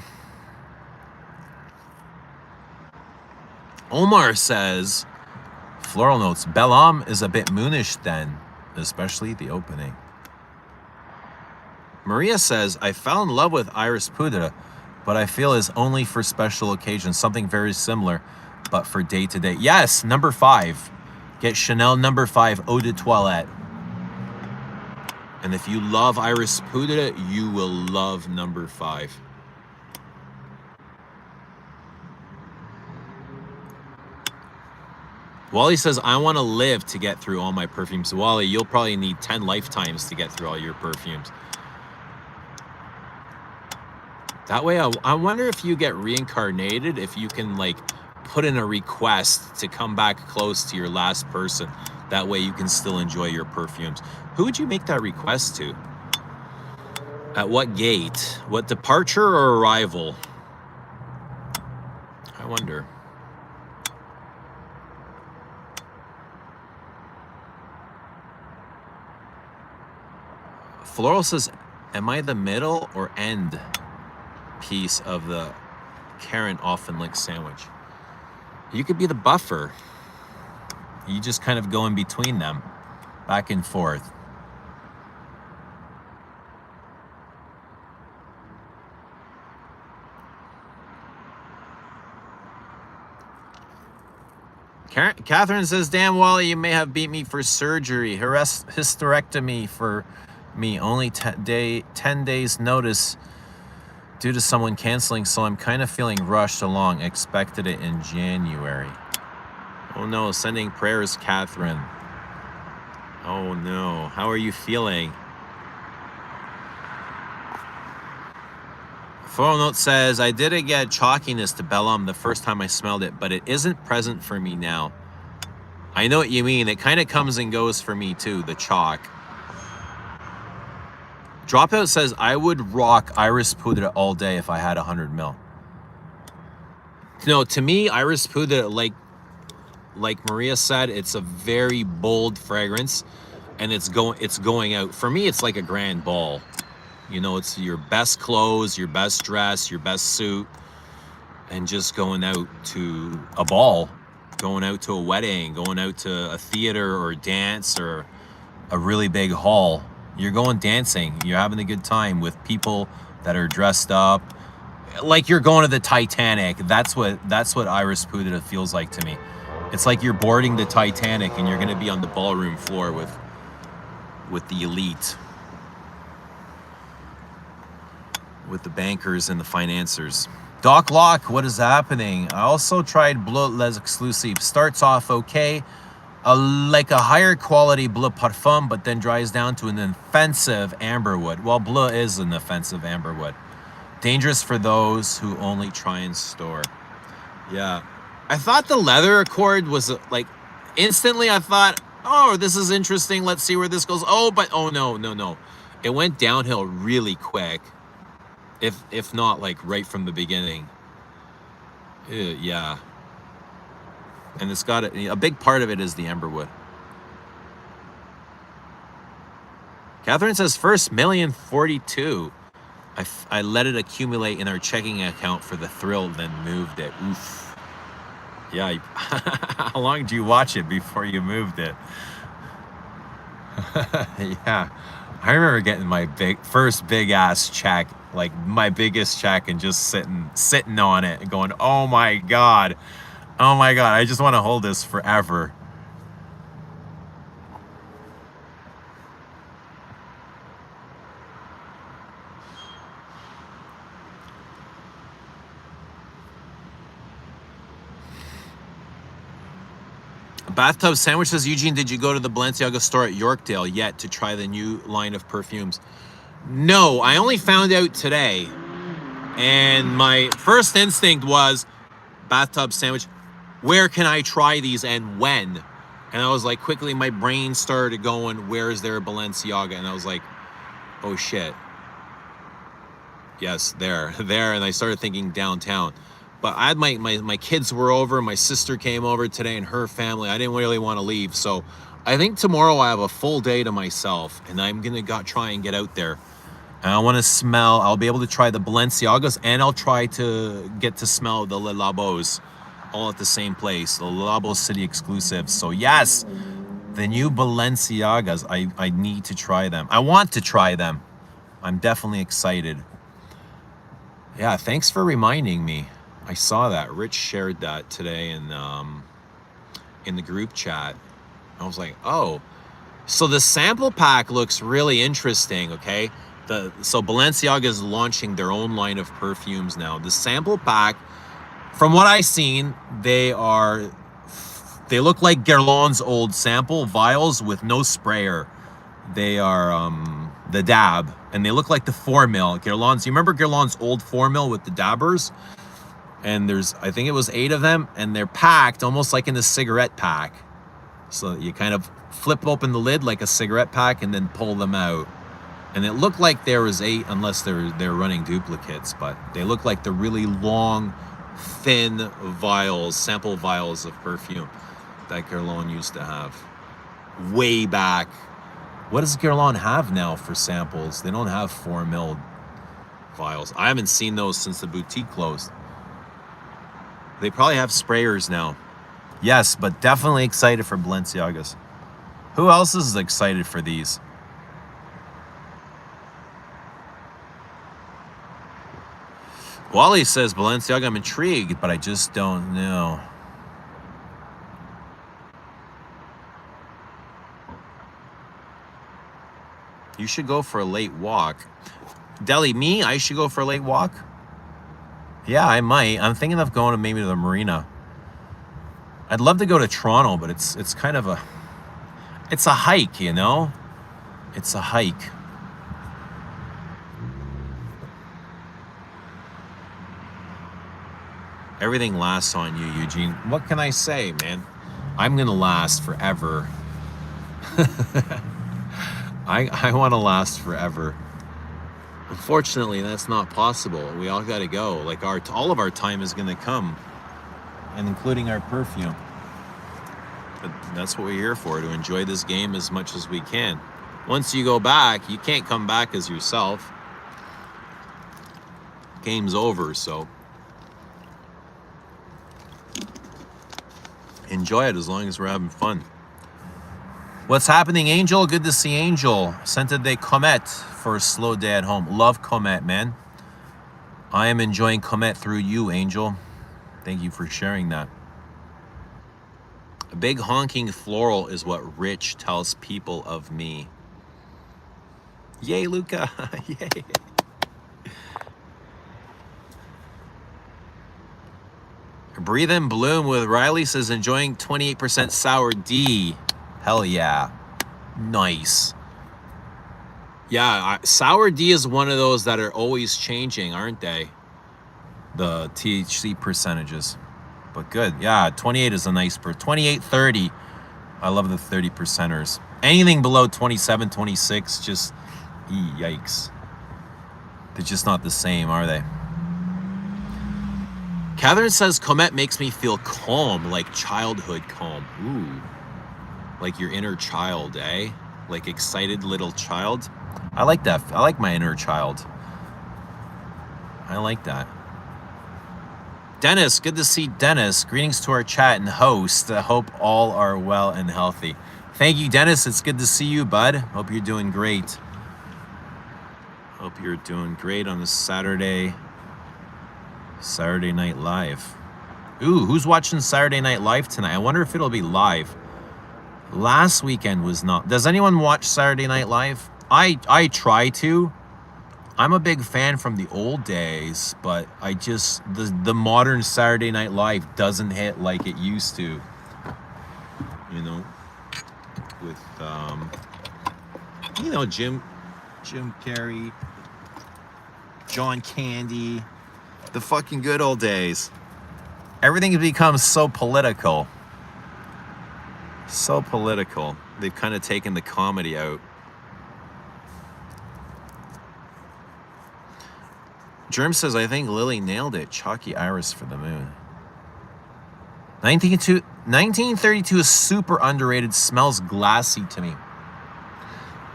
Speaker 1: Omar says, floral notes, Belle Homme is a bit moonish then, especially the opening. Maria says, I fell in love with Iris Poudre, but I feel is only for special occasions, something very similar, but for day to day. Yes, number 5. Get Chanel number 5 Eau de Toilette. And if you love Iris Poudre, you will love number 5. Wally says, I want to live to get through all my perfumes. Wally, you'll probably need 10 lifetimes to get through all your perfumes. That way, I wonder if you get reincarnated, if you can, like, put in a request to come back close to your last person. That way you can still enjoy your perfumes. Who would you make that request to? At what gate? What departure or arrival? I wonder. Floral says, am I the middle or end piece of the Karen often linked sandwich? You could be the buffer. You just kind of go in between them, back and forth. Catherine says, damn, Wally, you may have beat me for surgery. Hysterectomy for me. Only 10 days notice due to someone canceling, so I'm kind of feeling rushed along. Expected it in January. Oh no, sending prayers, Catherine. Oh no, how are you feeling? Photo note says, I did get chalkiness to Belle Homme the first time I smelled it, but it isn't present for me now. I know what you mean. It kind of comes and goes for me too, the chalk. Dropout says, I would rock Iris Poudre all day if I had 100 mil. No, to me, Iris Poudre, like Maria said, it's a very bold fragrance, and it's going out. For me, it's like a grand ball. You know, it's your best clothes, your best dress, your best suit, and just going out to a ball, going out to a wedding, going out to a theater or a dance or a really big hall. You're going dancing. You're having a good time with people that are dressed up. Like you're going to the Titanic. That's what Iris Poudre feels like to me. It's like you're boarding the Titanic and you're going to be on the ballroom floor with the elite. With the bankers and the financiers. Doc Locke, what is happening? I also tried Bleu Les Exclusives. Starts off okay, like a higher quality Bleu Parfum, but then dries down to an offensive amberwood. Well, Bleu is an offensive amberwood. Dangerous for those who only try and store. Yeah. I thought the leather accord was like, instantly I thought, oh, this is interesting. Let's see where this goes. Oh, but oh no. It went downhill really quick. If not like right from the beginning. Yeah. And it's got a big part of it is the amberwood. Catherine says, first 1,042,000. I let it accumulate in our checking account for the thrill, then moved it. Oof. Yeah. How long did you watch it before you moved it? Yeah. I remember getting my first big ass check, like my biggest check, and just sitting on it and going, oh my God, I just want to hold this forever. Bathtub Sandwich says, Eugene, did you go to the Balenciaga store at Yorkdale yet to try the new line of perfumes? No, I only found out today. And my first instinct was, Bathtub Sandwich, where can I try these and when? And I was like, quickly, my brain started going, where is there a Balenciaga? And I was like, oh shit. Yes, there, and I started thinking downtown. But I had my kids were over, my sister came over today and her family. I didn't really want to leave. So I think tomorrow I have a full day to myself and I'm gonna try and get out there. And I want to smell, I'll be able to try the Balenciagas and I'll try to get to smell the Le Labos all at the same place, the Le Labo City exclusives. So yes, the new Balenciagas, I need to try them. I want to try them. I'm definitely excited. Yeah, thanks for reminding me. I saw that. Rich shared that today in the group chat. I was like, oh, so the sample pack looks really interesting, okay? So Balenciaga is launching their own line of perfumes now. The sample pack, from what I've seen, they look like Guerlain's old sample vials with no sprayer. They are the dab, and they look like the 4 mil. Guerlain's, you remember Guerlain's old 4 mil with the dabbers? And I think it was 8 of them, and they're packed almost like in a cigarette pack. So you kind of flip open the lid like a cigarette pack and then pull them out. And it looked like there was 8, unless they're running duplicates, but they look like the really long, thin vials, sample vials of perfume that Guerlain used to have way back. What does Guerlain have now for samples? They don't have 4 mil vials. I haven't seen those since the boutique closed. They probably have sprayers now. Yes, but definitely excited for Balenciagas. Who else is excited for these? Wally says, Balenciaga, I'm intrigued, but I just don't know. You should go for a late walk. Deli, me? I should go for a late walk? Yeah, I might. I'm thinking of going maybe to the marina. I'd love to go to Toronto, but it's kind of it's a hike, you know? It's a hike. Everything lasts on you, Eugene. What can I say, man? I'm gonna last forever. I want to last forever. Unfortunately, that's not possible. We all got to go. Like all of our time is gonna come, and including our perfume. But that's what we're here for, to enjoy this game as much as we can. Once you go back, you can't come back as yourself. Game's over, so enjoy it as long as we're having fun. What's happening, Angel? Good to see Angel. Sente de Comet for a slow day at home. Love Comet, man. I am enjoying Comet through you, Angel. Thank you for sharing that. A big honking floral is what Rich tells people of me. Yay, Luca. Yay. Breathe and Bloom with Riley says, enjoying 28% sour D. Hell yeah. Nice. Yeah, sour D is one of those that are always changing, aren't they? The THC percentages. But good. Yeah, 28 is a nice 28, 30. I love the 30 percenters. Anything below 27, 26, just yikes. They're just not the same, are they? Catherine says, Comet makes me feel calm, like childhood calm. Ooh. Like your inner child, eh? Like excited little child. I like that. I like my inner child. I like that. Dennis, good to see Dennis. Greetings to our chat and host. I hope all are well and healthy. Thank you, Dennis. It's good to see you, bud. Hope you're doing great. Hope you're doing great on this Saturday Night Live. Ooh, who's watching Saturday Night Live tonight? I wonder if it'll be live. Last weekend was not. Does anyone watch Saturday Night Live? I try to. I'm a big fan from the old days, but I just the modern Saturday Night Live doesn't hit like it used to. You know, with Jim Carrey, John Candy, the fucking good old days. Everything has become so political. So political. They've kind of taken the comedy out. Germ says, I think Lily nailed it. Chalky iris for the moon. 1932 is super underrated. Smells glassy to me.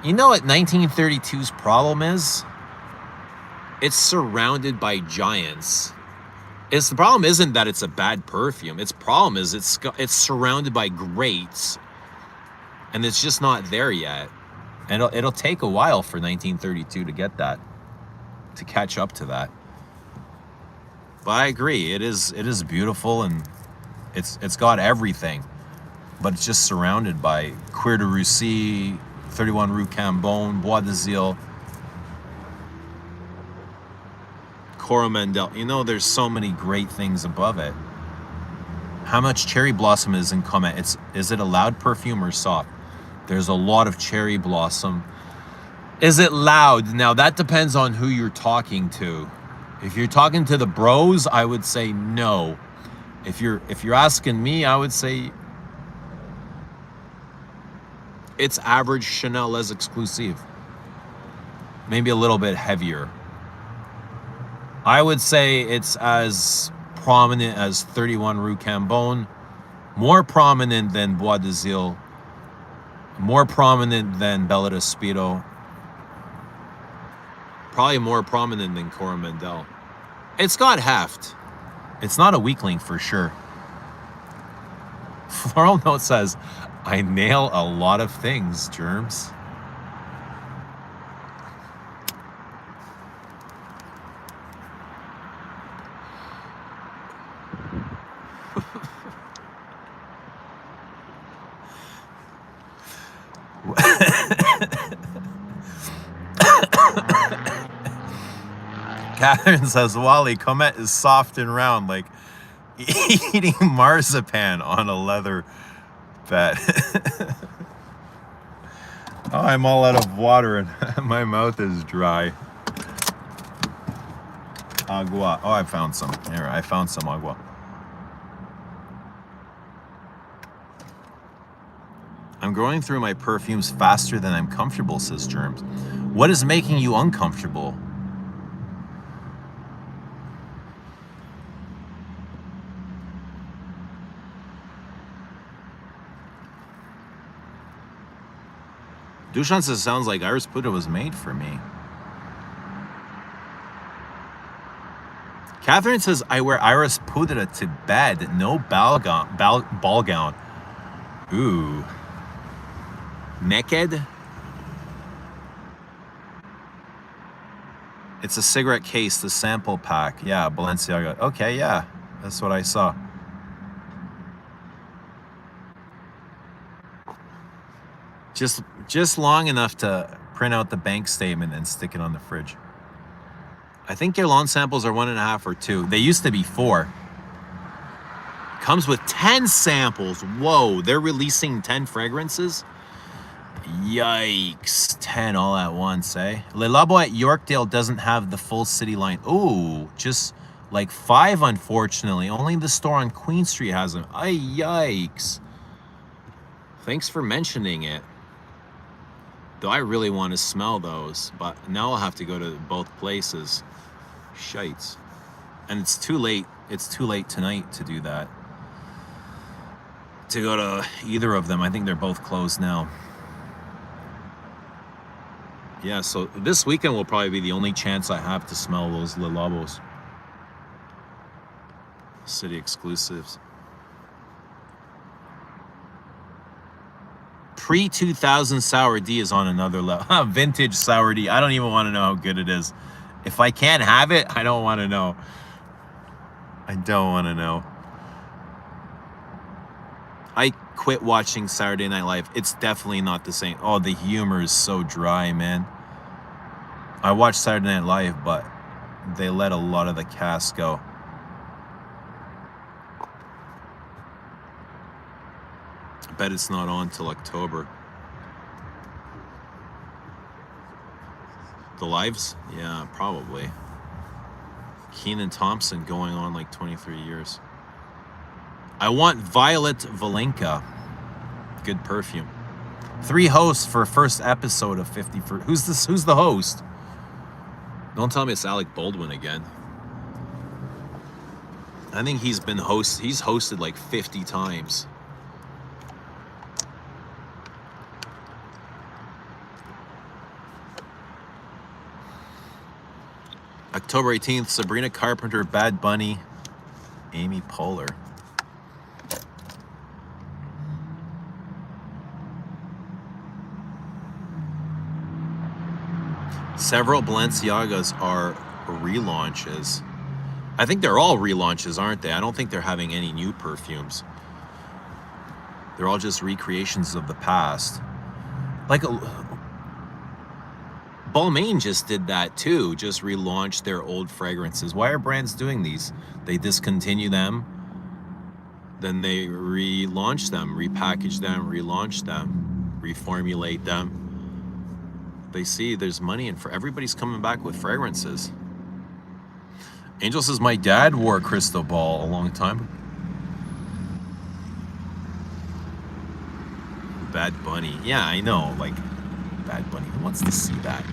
Speaker 1: You know what 1932's problem is? It's surrounded by giants. The problem isn't that it's a bad perfume. Its problem is it's surrounded by greats, and it's just not there yet. And it'll take a while for 1932 to get that, to catch up to that. But I agree, it is beautiful, and it's got everything, but it's just surrounded by Cuir de Russie, 31 Rue Cambon, Bois de Zille, Coromandel. You know, there's so many great things above it. How much cherry blossom is in comment? Is it a loud perfume or soft? There's a lot of cherry blossom. Is it loud? Now that depends on who you're talking to. If you're talking to the bros, I would say no. If you're asking me, I would say it's average Chanel Les Exclusive. Maybe a little bit heavier. I would say it's as prominent as 31 Rue Cambon, more prominent than Bois de Zille, more prominent than Bella de Speedo, probably more prominent than Coromandel. It's got heft. It's not a weakling for sure. Floral Note says, I nail a lot of things, Germs. Catherine says, Wally, Comet is soft and round, like eating marzipan on a leather bed. Oh, I'm all out of water and my mouth is dry. Agua. Oh, I found some. Here, I found some agua. I'm going through my perfumes faster than I'm comfortable, says Germs. What is making you uncomfortable? Dushan says, sounds like Iris Puda was made for me. Catherine says, I wear Iris Puda to bed. No ball gown. Ooh. Naked? It's a cigarette case, the sample pack. Yeah, Balenciaga. Okay, yeah. That's what I saw. Just long enough to print out the bank statement and stick it on the fridge. I think Guerlain samples are 1.5 or 2. They used to be 4. Comes with 10 samples. Whoa, they're releasing 10 fragrances? Yikes. 10 all at once, eh? Le Labo at Yorkdale doesn't have the full city line. Ooh, just like 5, unfortunately. Only the store on Queen Street has them. Ay, yikes. Thanks for mentioning it. Though I really want to smell those, but now I'll have to go to both places. Shites. And it's too late. It's too late tonight to do that. To go to either of them. I think they're both closed now. Yeah, so this weekend will probably be the only chance I have to smell those Le Lobos. City exclusives. Pre-2000 Sour D is on another level. Vintage Sour D. I don't even want to know how good it is. If I can't have it, I don't want to know. I don't want to know. I quit watching Saturday Night Live. It's definitely not the same. Oh, the humor is so dry, man. I watched Saturday Night Live, but they let a lot of the cast go. I bet it's not on till October. The lives? Yeah, probably. Kenan Thompson going on like 23 years. I want Violet Valenka. Good perfume. 3 hosts for first episode of 50. Who's the host? Don't tell me it's Alec Baldwin again. I think he's hosted like 50 times. October 18th, Sabrina Carpenter, Bad Bunny, Amy Poehler. Several Balenciagas are relaunches. I think they're all relaunches, aren't they? I don't think they're having any new perfumes. They're all just recreations of the past. Like Balmain just did that too, just relaunched their old fragrances. Why are brands doing these? They discontinue them, then they relaunch them, repackage them, relaunch them, reformulate them. They see there's money in for everybody's coming back with fragrances. Angel says, my dad wore a crystal ball a long time ago. Bad Bunny. Yeah, I know. Like, Bad Bunny. Who wants to see that?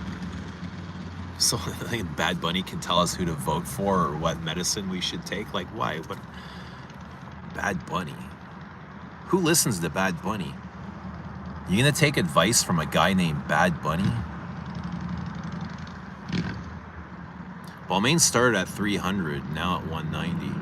Speaker 1: So I think Bad Bunny can tell us who to vote for or what medicine we should take. Like, why? What? Bad Bunny. Who listens to Bad Bunny? You gonna take advice from a guy named Bad Bunny? Balmain started at 300, now at 190.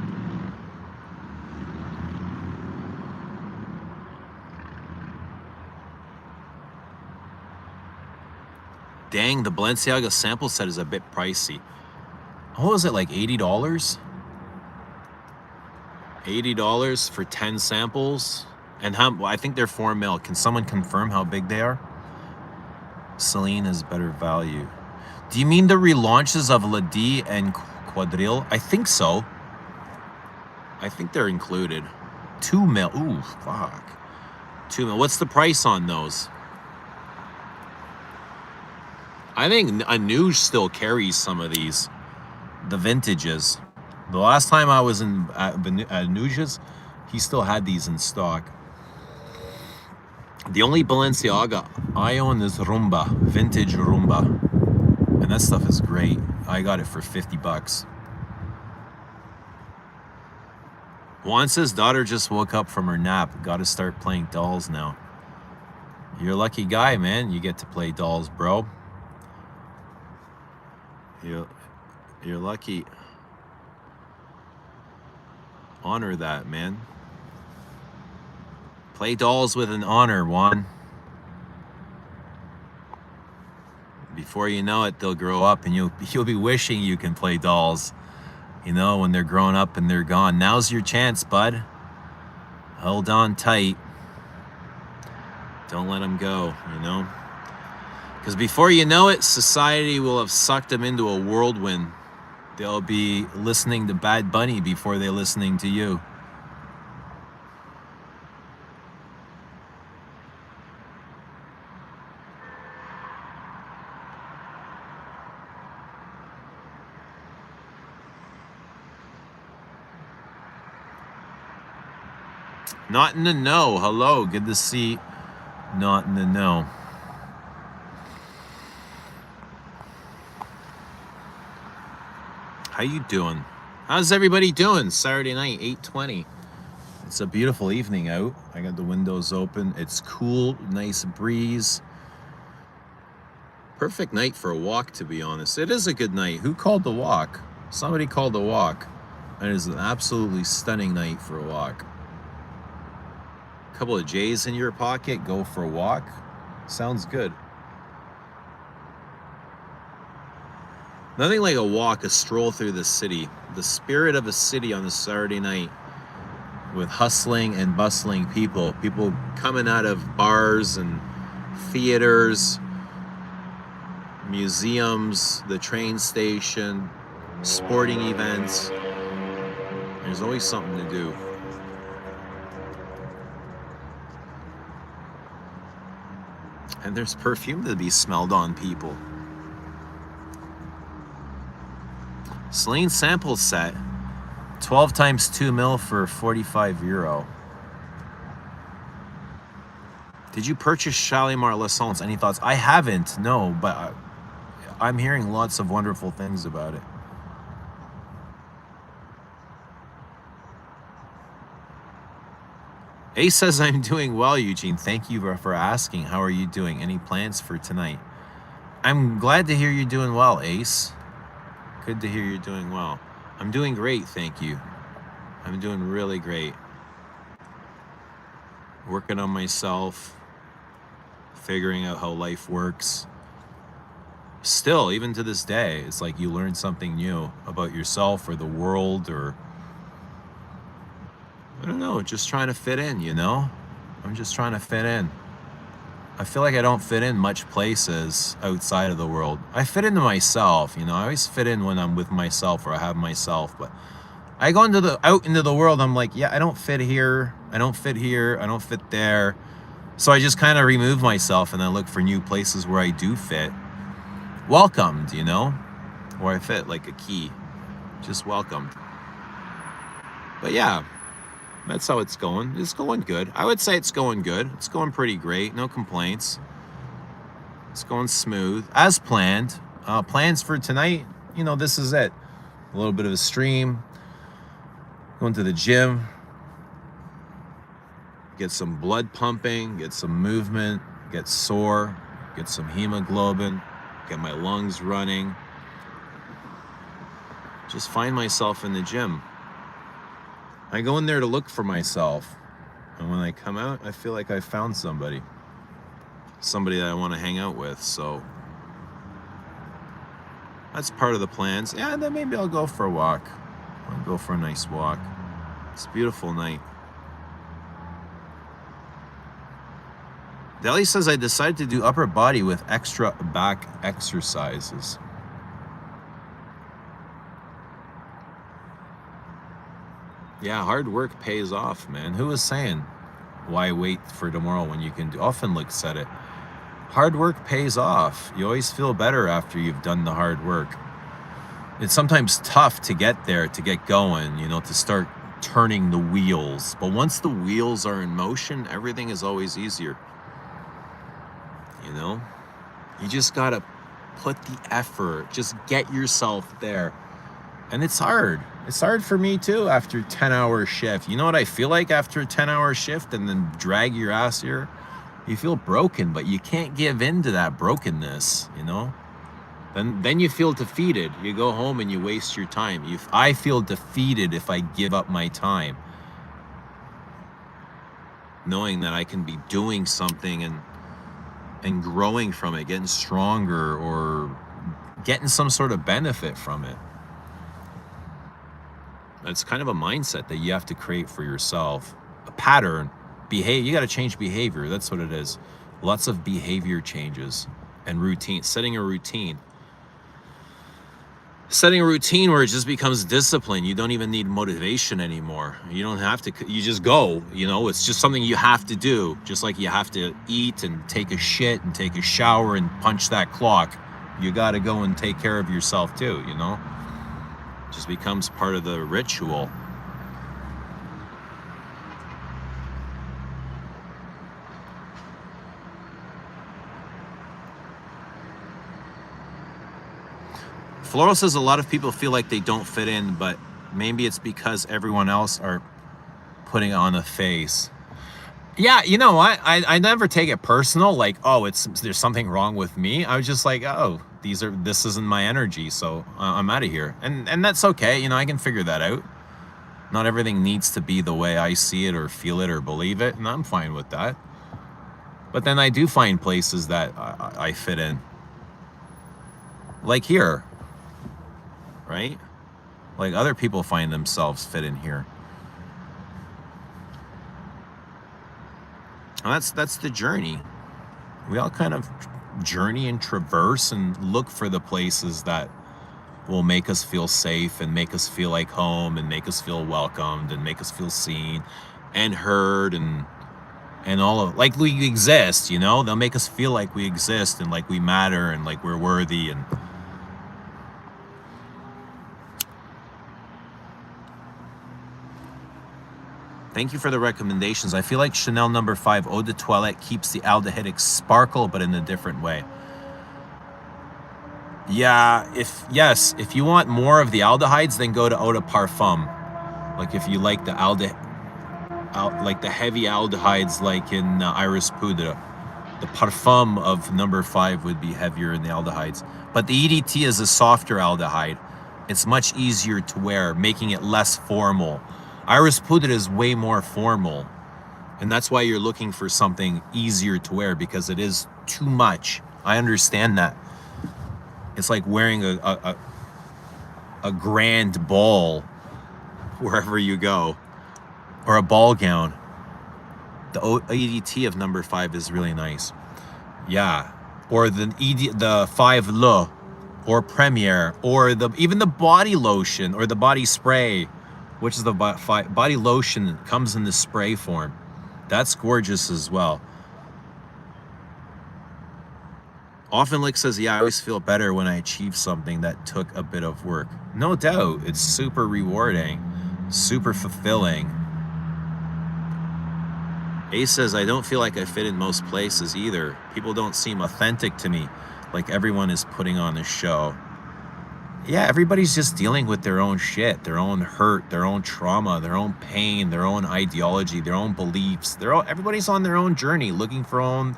Speaker 1: Dang, the Balenciaga sample set is a bit pricey. What was it, like $80? $80 for 10 samples? And how, I think they're 4 mil. Can someone confirm how big they are? Celine is better value. Do you mean the relaunches of La D and Quadrille? I think so. I think they're included. 2 mil. Ooh, fuck. 2 mil. What's the price on those? I think Anuj still carries some of these. The vintages. The last time I was in Anuj's, he still had these in stock. The only Balenciaga I own is Rumba. Vintage Rumba. And that stuff is great. I got it for 50 bucks. Juan says, daughter just woke up from her nap. Got to start playing dolls now. You're a lucky guy, man. You get to play dolls, bro. You're lucky. Honor that, man. Play dolls with an honor, Juan. Before you know it, they'll grow up and you'll be wishing you can play dolls. You know, when they're grown up and they're gone. Now's your chance, bud. Hold on tight. Don't let them go, you know. Because before you know it, society will have sucked them into a whirlwind. They'll be listening to Bad Bunny before they're listening to you. Not in the know. Hello, good to see. Not in the know. How you doing? How's everybody doing? Saturday night, 8:20. It's a beautiful evening out. I got the windows open. It's cool, nice breeze. Perfect night for a walk, to be honest. It is a good night. Who called the walk? Somebody called the walk. It is an absolutely stunning night for a walk. Couple of J's in your pocket, go for a walk. Sounds good. Nothing like a walk, a stroll through the city. The spirit of a city on a Saturday night with hustling and bustling people. People coming out of bars and theaters, museums, the train station, sporting events. There's always something to do. And there's perfume to be smelled on people. Celine sample set, 12 times 2 mil for 45 euro. Did you purchase Shalimar L'Essence? Any thoughts? I haven't, no, but I'm hearing lots of wonderful things about it. Ace says, I'm doing well, Eugene. Thank you for asking. How are you doing? Any plans for tonight? I'm glad to hear you're doing well, Ace. Good to hear you're doing well. I'm doing great, thank you. I'm doing really great. Working on myself, figuring out how life works. Still, even to this day, it's like you learn something new about yourself or the world, or I don't know, just trying to fit in, you know? I'm just trying to fit in. I feel like I don't fit in much places outside of the world. I fit into myself, you know? I always fit in when I'm with myself or I have myself, but I go out into the world, I'm like, yeah, I don't fit here. I don't fit here. I don't fit there. So I just kind of remove myself and I look for new places where I do fit. Welcomed, you know? Where I fit like a key. Just welcomed. But yeah, that's how it's going. It's going good. I would say it's going good. It's going pretty great. No complaints. It's going smooth. As planned. Plans for tonight, you know, this is it. A little bit of a stream. Going to the gym. Get some blood pumping. Get some movement. Get sore. Get some hemoglobin. Get my lungs running. Just find myself in the gym. I go in there to look for myself. And when I come out, I feel like I found somebody. Somebody that I want to hang out with. So that's part of the plans. Yeah, and then maybe I'll go for a walk. I'll go for a nice walk. It's a beautiful night. Deli says, I decided to do upper body with extra back exercises. Yeah, hard work pays off, man. Who was saying, why wait for tomorrow when you can do? Often Luke said it. Hard work pays off. You always feel better after you've done the hard work. It's sometimes tough to get there, to get going, you know, to start turning the wheels. But once the wheels are in motion, everything is always easier. You know, you just gotta put the effort, just get yourself there. And it's hard. It's hard for me too after a 10-hour shift. You know what I feel like after a 10-hour shift and then drag your ass here? You feel broken, but you can't give in to that brokenness, you know? Then you feel defeated. You go home and you waste your time. I feel defeated if I give up my time. Knowing that I can be doing something and growing from it, getting stronger or getting some sort of benefit from it. It's kind of a mindset that you have to create for yourself. A pattern, you got to change behavior. That's what it is. Lots of behavior changes and routine, setting a routine. Setting a routine where it just becomes discipline. You don't even need motivation anymore. You don't have to, you just go, you know, it's just something you have to do. Just like you have to eat and take a shit and take a shower and punch that clock. You got to go and take care of yourself too, you know? It just becomes part of the ritual. Floral says a lot of people feel like they don't fit in, but maybe it's because everyone else are putting on a face. Yeah, you know what? I never take it personal, like, oh, there's something wrong with me. I was just like, oh, this isn't my energy, so I'm out of here. And that's okay, you know, I can figure that out. Not everything needs to be the way I see it or feel it or believe it, and I'm fine with that. But then I do find places that I fit in. Like here. Right? Like other people find themselves fit in here. And that's the journey. We all kind of journey and traverse and look for the places that will make us feel safe and make us feel like home and make us feel welcomed and make us feel seen and heard and all of, like we exist, you know? They'll make us feel like we exist and like we matter and like we're worthy. And thank you for the recommendations. I feel like Chanel No. 5 Eau de Toilette keeps the aldehydic sparkle, but in a different way. Yeah, if you want more of the aldehydes, then go to eau de parfum. Like if you like the like the heavy aldehydes, like in Iris Poudre, the parfum of number 5 would be heavier in the aldehydes. But the EDT is a softer aldehyde. It's much easier to wear, making it less formal. Iris Poudre is way more formal. And that's why you're looking for something easier to wear, because it is too much. I understand that. It's like wearing a grand ball wherever you go, or a ball gown. The EDT of number 5 is really nice. Yeah. Or the 5 Le, or Premier, or even the body lotion or the body spray, which is the body lotion, comes in the spray form. That's gorgeous as well. Oftenlick says, yeah, I always feel better when I achieve something that took a bit of work. No doubt. It's super rewarding, super fulfilling. Ace says, I don't feel like I fit in most places either. People don't seem authentic to me, like everyone is putting on a show. Yeah, everybody's just dealing with their own shit, their own hurt, their own trauma, their own pain, their own ideology, their own beliefs. Everybody's on their own journey, looking for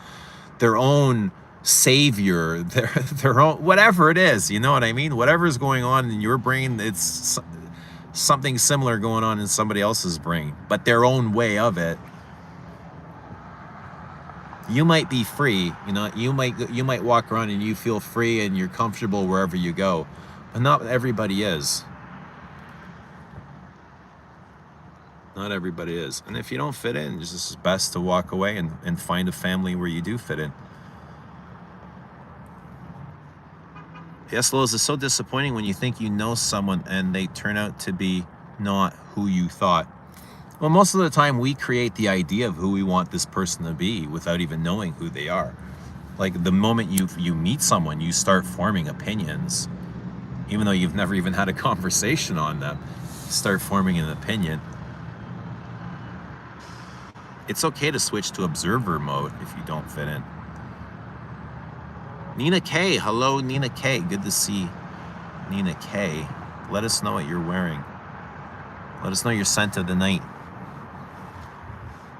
Speaker 1: their own savior, their own, whatever it is, you know what I mean? Whatever's going on in your brain, it's something similar going on in somebody else's brain, but their own way of it. You might be free, you know, you might walk around and you feel free and you're comfortable wherever you go, but not everybody is. Not everybody is. And if you don't fit in, it's just best to walk away and find a family where you do fit in. Yes, Lowe's, is so disappointing when you think you know someone and they turn out to be not who you thought. Well, most of the time we create the idea of who we want this person to be without even knowing who they are. Like the moment you meet someone, you start forming opinions, even though you've never even had a conversation on them. Start forming an opinion. It's okay to switch to observer mode if you don't fit in. Nina K, hello Nina K, good to see Nina K. Let us know what you're wearing. Let us know your scent of the night.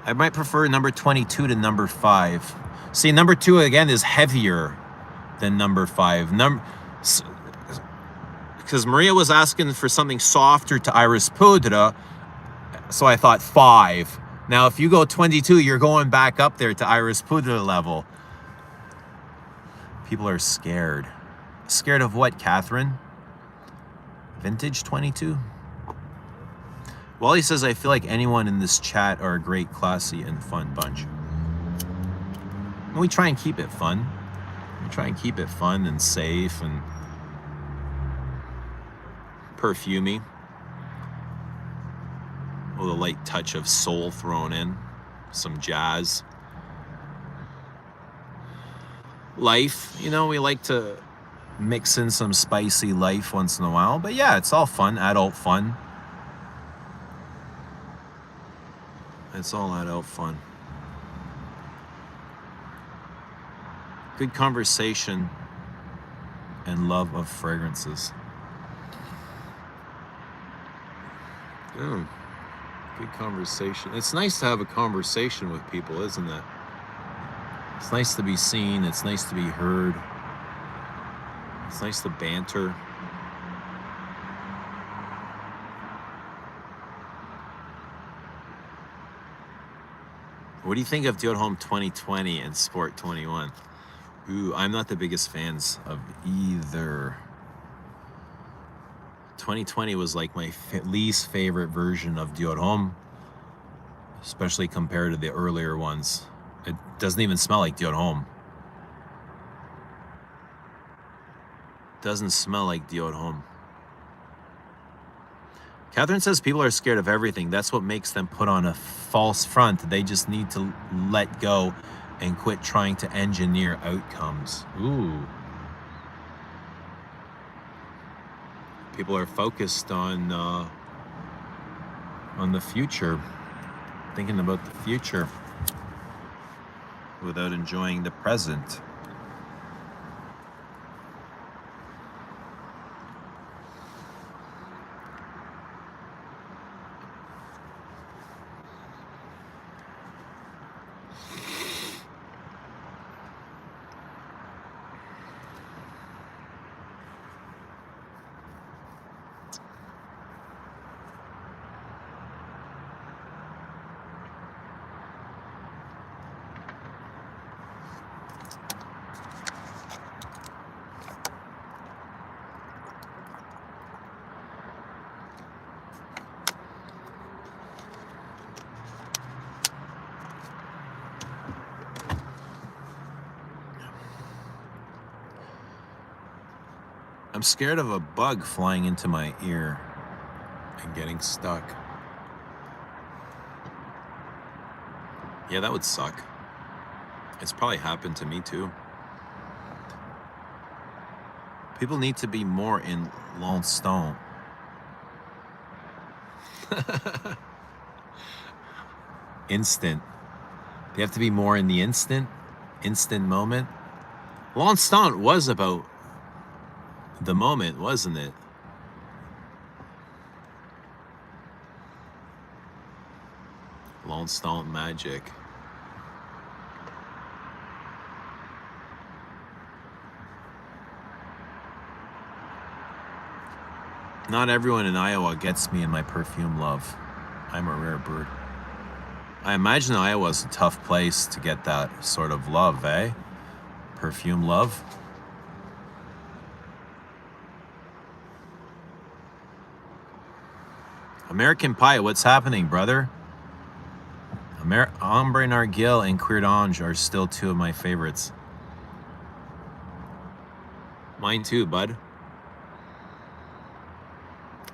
Speaker 1: I might prefer number 22 to number 5. See, number 2 again is heavier than number 5. Because Maria was asking for something softer to Iris Poudre, so I thought 5. Now, if you go 22, you're going back up there to Iris Poudre level. People are scared. Scared of what, Catherine? Vintage 22? Wally says, I feel like anyone in this chat are a great, classy, and fun bunch. And we try and keep it fun. We try and keep it fun and safe and perfumey. With a light touch of soul thrown in. Some jazz. Life, you know, we like to mix in some spicy life once in a while. But yeah, it's all fun, adult fun. It's all adult fun. Good conversation and love of fragrances. Good conversation. It's nice to have a conversation with people, isn't it? It's nice to be seen. It's nice to be heard. It's nice to banter. What do you think of Dior Homme 2020 and Sport 21? Ooh, I'm not the biggest fans of either. 2020 was like my least favorite version of Dior Homme, especially compared to the earlier ones. It doesn't even smell like Dior Homme. Doesn't smell like Dior Homme. Catherine says people are scared of everything. That's what makes them put on a false front. They just need to let go and quit trying to engineer outcomes. Ooh. People are focused on the future, thinking about the future without enjoying the present. scared of a bug flying into my ear and getting stuck. Yeah, that would suck. It's probably happened to me too. People need to be more in Lone Stone. Instant. They have to be more in the instant moment. Lone Stone was about the moment, wasn't it? Lone Stone magic. Not everyone in Iowa gets me in my perfume love. I'm a rare bird. I imagine Iowa's a tough place to get that sort of love, eh? Perfume love. American Pie, what's happening, brother? Ambre, Narguile, and Queer d'Ange are still two of my favorites. Mine too, bud.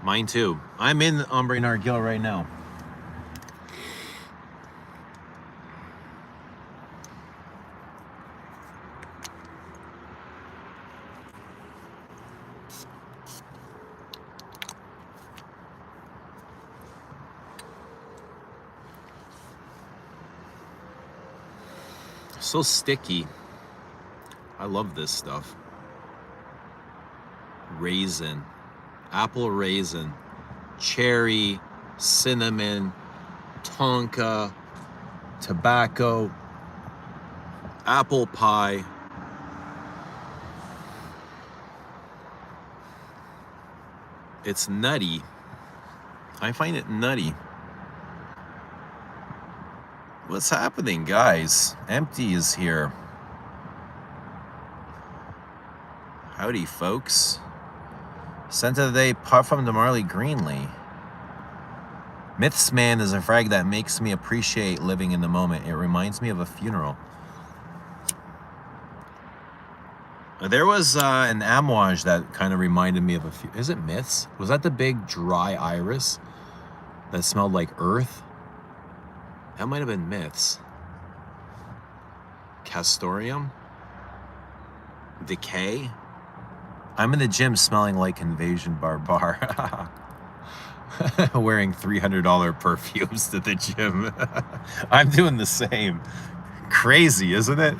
Speaker 1: Mine too. I'm in Ambre Narguile right now. So sticky. I love this stuff. Raisin, apple raisin, cherry, cinnamon, tonka, tobacco, apple pie. It's nutty. I find it nutty. What's happening, guys? Empty is here. Howdy, folks. Scent of the day, Parfum de Marley Greenlee. Myths Man is a frag that makes me appreciate living in the moment. It reminds me of a funeral. There was an amouage that kind of reminded me of a few. Is it Myths? Was that the big dry iris that smelled like earth? That might have been Myths. Castoreum? Decay? I'm in the gym smelling like Invasion Barbar. Wearing $300 perfumes to the gym. I'm doing the same. Crazy, isn't it?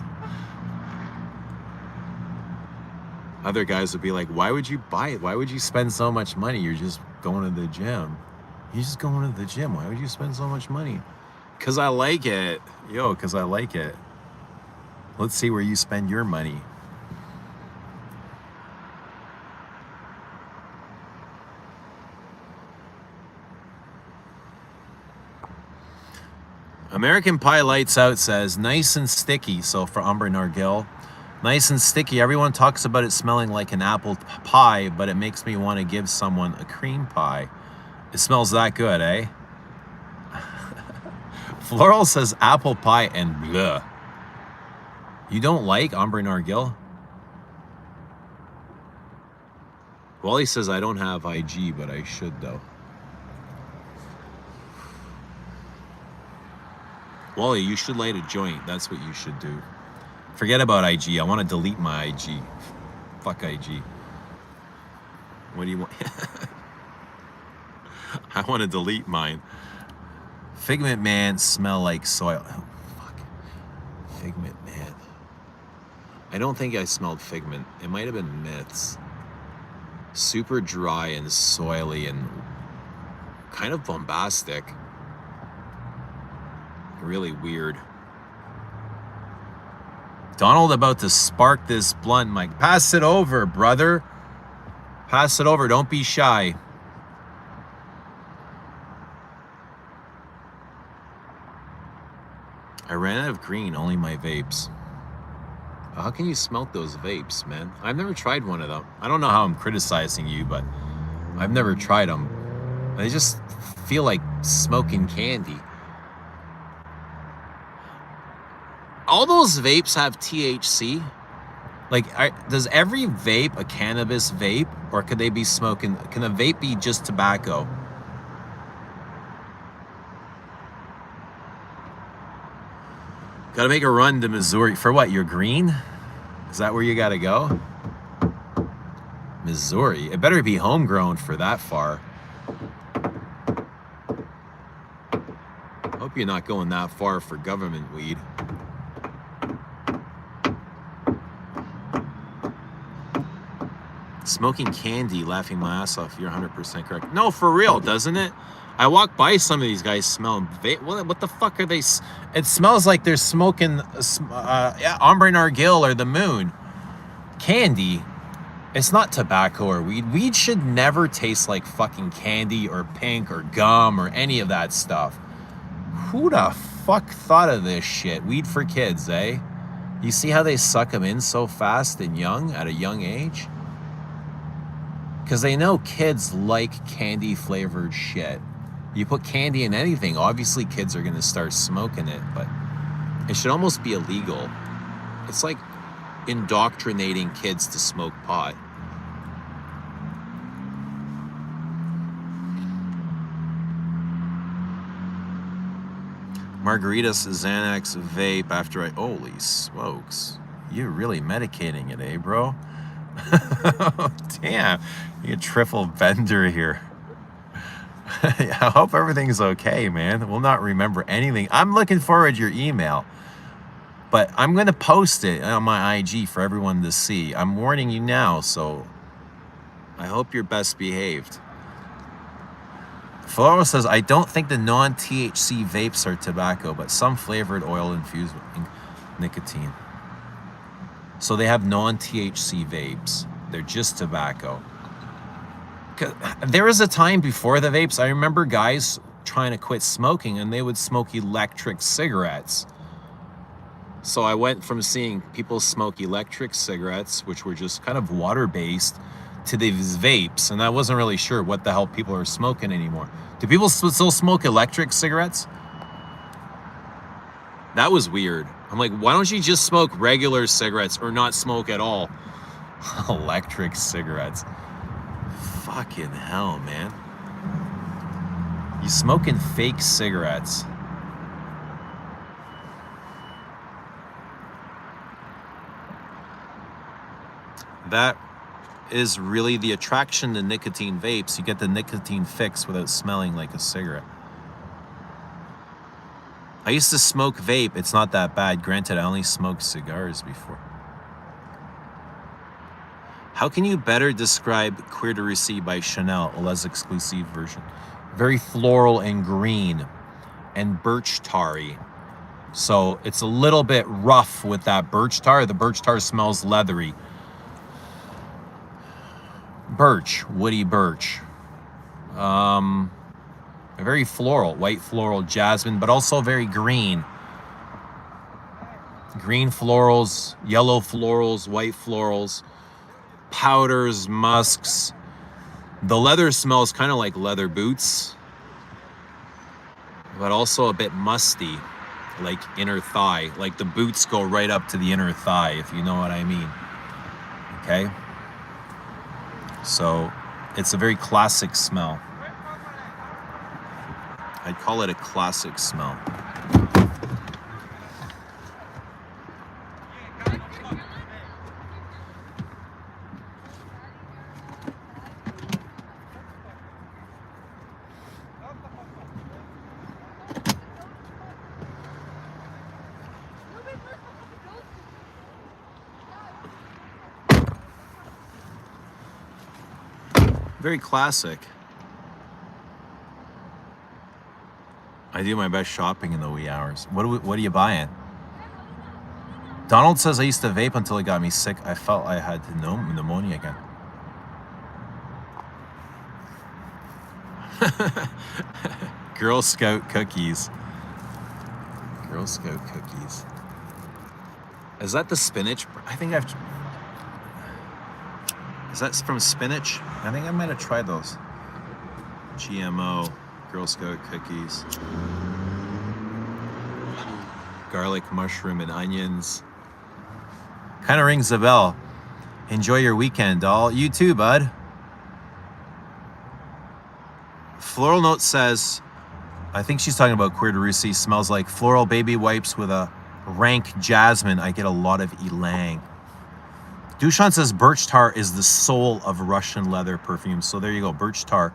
Speaker 1: Other guys would be like, why would you buy it? Why would you spend so much money? You're just going to the gym. You're just going to the gym. Why would you spend so much money? Because I like it. Yo, because I like it. Let's see where you spend your money. American Pie Lights Out says, nice and sticky. So for Ambre Narguile, nice and sticky. Everyone talks about it smelling like an apple pie, but it makes me want to give someone a cream pie. It smells that good, eh? Floral says apple pie and bleh. You don't like Ambre Narguile? Wally says I don't have IG, but I should though. Wally, you should light a joint. That's what you should do. Forget about IG. I want to delete my IG. Fuck IG. What do you want? I want to delete mine. Figment Man smell like soil. Oh, fuck. Figment Man. I don't think I smelled Figment. It might have been Myths. Super dry and soily and kind of bombastic. Really weird. Donald about to spark this blunt, Mike. Pass it over, brother. Pass it over. Don't be shy. I ran out of green, only my vapes. How can you smelt those vapes, man? I've never tried one of them. I don't know how I'm criticizing you, but I've never tried them. They just feel like smoking candy. All those vapes have THC. Like, does every vape a cannabis vape, or could they be smoking? Can a vape be just tobacco? Gotta make a run to Missouri. For what? You're green? Is that where you gotta go? Missouri? It better be homegrown for that far. Hope you're not going that far for government weed. Smoking candy, laughing my ass off. You're 100% correct. No, for real, doesn't it? I walk by some of these guys smelling vape. What the fuck are they? It smells like they're smoking Ambre Narguile or the moon. Candy. It's not tobacco or weed. Weed should never taste like fucking candy or pink or gum or any of that stuff. Who the fuck thought of this shit? Weed for kids, eh? You see how they suck them in so fast and young, at a young age? Because they know kids like candy-flavored shit. You put candy in anything, obviously kids are going to start smoking it, but it should almost be illegal. It's like indoctrinating kids to smoke pot. Margaritas, Xanax, vape after I... Holy smokes. You're really medicating it, eh, bro? Damn. You triple bender here. I hope everything's okay, man. We'll not remember anything. I'm looking forward to your email. But I'm going to post it on my IG for everyone to see. I'm warning you now, so I hope you're best behaved. Floro says, I don't think the non-THC vapes are tobacco, but some flavored oil infused with nicotine. So they have non-THC vapes. They're just tobacco. There was a time before the vapes, I remember guys trying to quit smoking and they would smoke electric cigarettes. So I went from seeing people smoke electric cigarettes, which were just kind of water-based, to these vapes, and I wasn't really sure what the hell people are smoking anymore. Do people still smoke electric cigarettes? That was weird. I'm like, why don't you just smoke regular cigarettes or not smoke at all? Electric cigarettes. Fucking hell, man. You smoking fake cigarettes. That is really the attraction to nicotine vapes. You get the nicotine fix without smelling like a cigarette. I used to smoke vape. It's not that bad. Granted, I only smoked cigars before. How can you better describe Queer to Receive by Chanel, a less exclusive version? Very floral and green and birch tarry. So it's a little bit rough with that birch tar. The birch tar smells leathery. Birch, woody birch. Very floral, white floral, jasmine, but also very green. Green florals, yellow florals, white florals, powders, musks. The leather smells kind of like leather boots, but also a bit musty, like inner thigh. Like the boots go right up to the inner thigh, if you know what I mean. Okay? So it's a very classic smell. I'd call it a classic smell. Very classic. I do my best shopping in the wee hours. What are you buying? Donald says I used to vape until it got me sick. I felt I had pneumonia again. Girl Scout cookies. Girl Scout cookies. Is that the spinach? I think I've... Is that from spinach? I think I might have tried those. GMO, Girl Scout cookies. Garlic, mushroom, and onions. Kind of rings a bell. Enjoy your weekend, doll. You too, bud. Floral note says, I think she's talking about Queer de Russie. Smells like floral baby wipes with a rank jasmine. I get a lot of ylang. Dushan says birch tar is the soul of Russian leather perfume. So there you go, birch tar.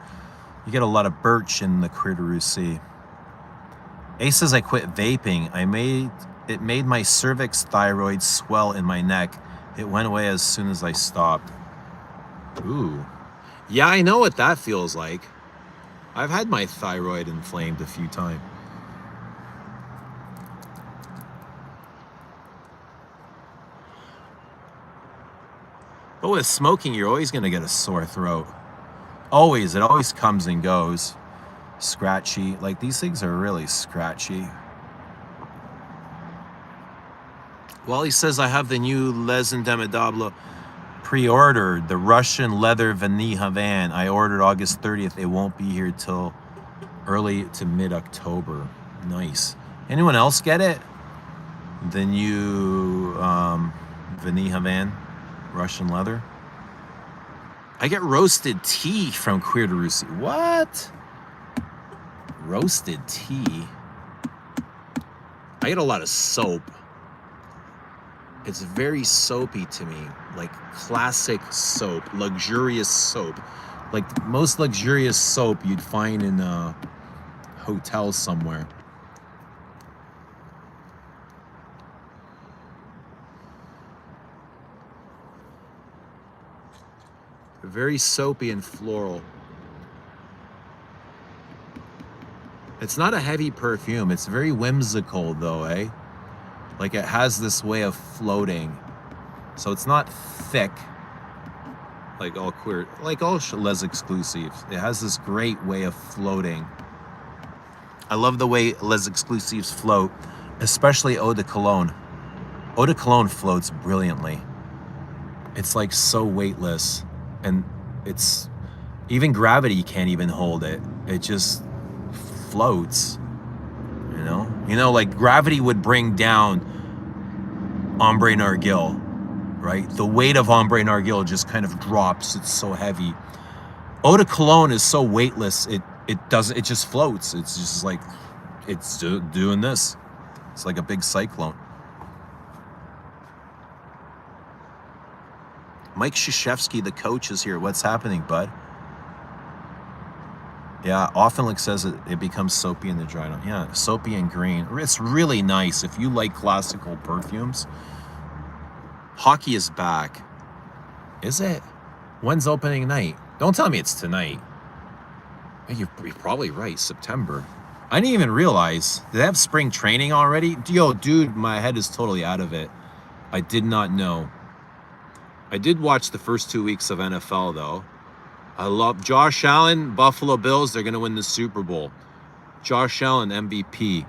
Speaker 1: You get a lot of birch in the Queer de Russie. Ace says I quit vaping. It made my cervix thyroid swell in my neck. It went away as soon as I stopped. Ooh. Yeah, I know what that feels like. I've had my thyroid inflamed a few times. But with smoking, you're always going to get a sore throat. Always. It always comes and goes. Scratchy. Like, these things are really scratchy. Wally says, I have the new Les Indemnidables pre-ordered. The Russian leather Vanille Havan. I ordered August 30th. It won't be here till early to mid-October. Nice. Anyone else get it? The new Vanille Havan Russian leather. I get roasted tea from Queer de Russie. What? Roasted tea? I get a lot of soap. It's very soapy to me, like classic soap, luxurious soap. Like most luxurious soap you'd find in a hotel somewhere. Very soapy and floral. It's not a heavy perfume. It's very whimsical though, eh? Like it has this way of floating. So it's not thick. Like all queer, like all Les Exclusives. It has this great way of floating. I love the way Les Exclusives float, especially Eau de Cologne. Eau de Cologne floats brilliantly. It's like so weightless. And it's, even gravity can't even hold it. It just floats, you know? You know, like gravity would bring down Ambre Narguile, right? The weight of Ambre Narguile just kind of drops. It's so heavy. Eau de Cologne is so weightless. It just floats. It's just like, it's doing this. It's like a big cyclone. Mike Krzyzewski, the coach, is here. What's happening, bud? Yeah, often says it becomes soapy in the dry note. Yeah, soapy and green. It's really nice if you like classical perfumes. Hockey is back. Is it? When's opening night? Don't tell me it's tonight. You're probably right, September. I didn't even realize. Did they have spring training already? Yo, dude, my head is totally out of it. I did not know. I did watch the first 2 weeks of NFL, though. I love Josh Allen, Buffalo Bills. They're going to win the Super Bowl. Josh Allen, MVP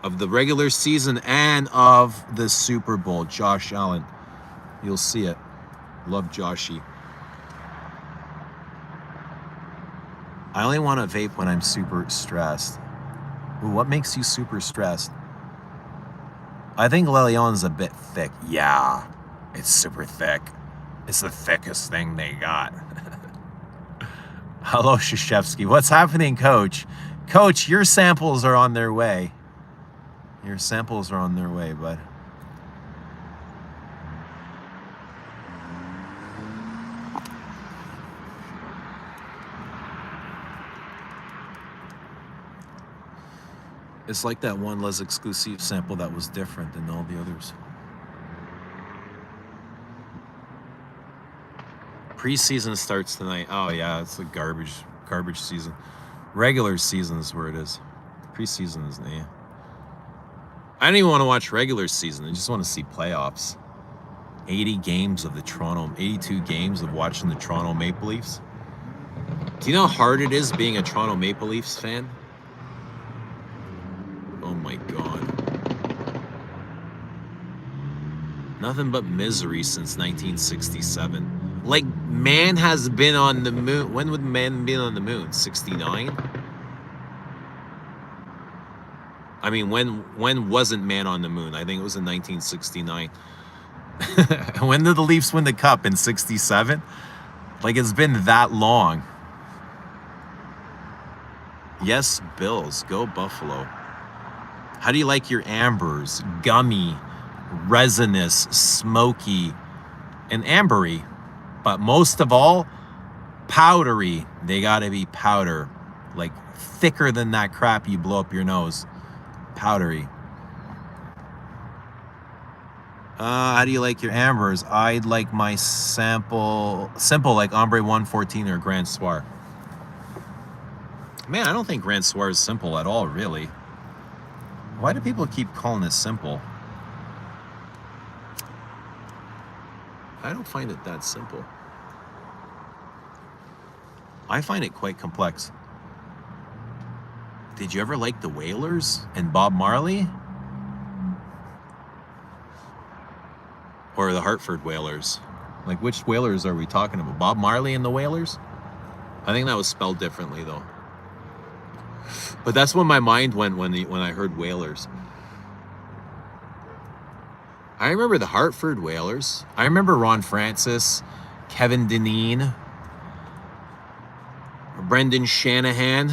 Speaker 1: of the regular season and of the Super Bowl. Josh Allen. You'll see it. Love Joshy. I only want to vape when I'm super stressed. Ooh, what makes you super stressed? I think Lilion's a bit thick. Yeah. It's super thick. It's the thickest thing they got. Hello, Krzyzewski. What's happening, Coach? Coach, your samples are on their way. Your samples are on their way, bud. It's like that one Les Exclusive sample that was different than all the others. Preseason starts tonight. Oh yeah, it's a garbage season. Regular season is where it is. Preseason is yeah. I don't even want to watch regular season. I just want to see playoffs. 80 games of the 82 games of watching the Toronto Maple Leafs. Do you know how hard it is being a Toronto Maple Leafs fan? Oh my God. Nothing but misery since 1967. Like, man has been on the moon. When would man be on the moon? 69? I mean, when wasn't man on the moon? I think it was in 1969. When did the Leafs win the cup? In 67? Like, it's been that long. Yes, Bills. Go Buffalo. How do you like your ambers? Gummy, resinous, smoky, and ambery. But most of all, powdery. They gotta be powder. Like, thicker than that crap you blow up your nose. Powdery. How do you like your ambers? I'd like my simple like Ambre 114 or Grand Soir. Man, I don't think Grand Soir is simple at all, really. Why do people keep calling it simple? I don't find it that simple. I find it quite complex. Did you ever like the Wailers and Bob Marley? Or the Hartford Whalers? Like, which Whalers are we talking about? Bob Marley and the Whalers? I think that was spelled differently, though. But that's when my mind went when I heard Whalers. I remember the Hartford Whalers. I remember Ron Francis, Kevin Dineen, Brendan Shanahan.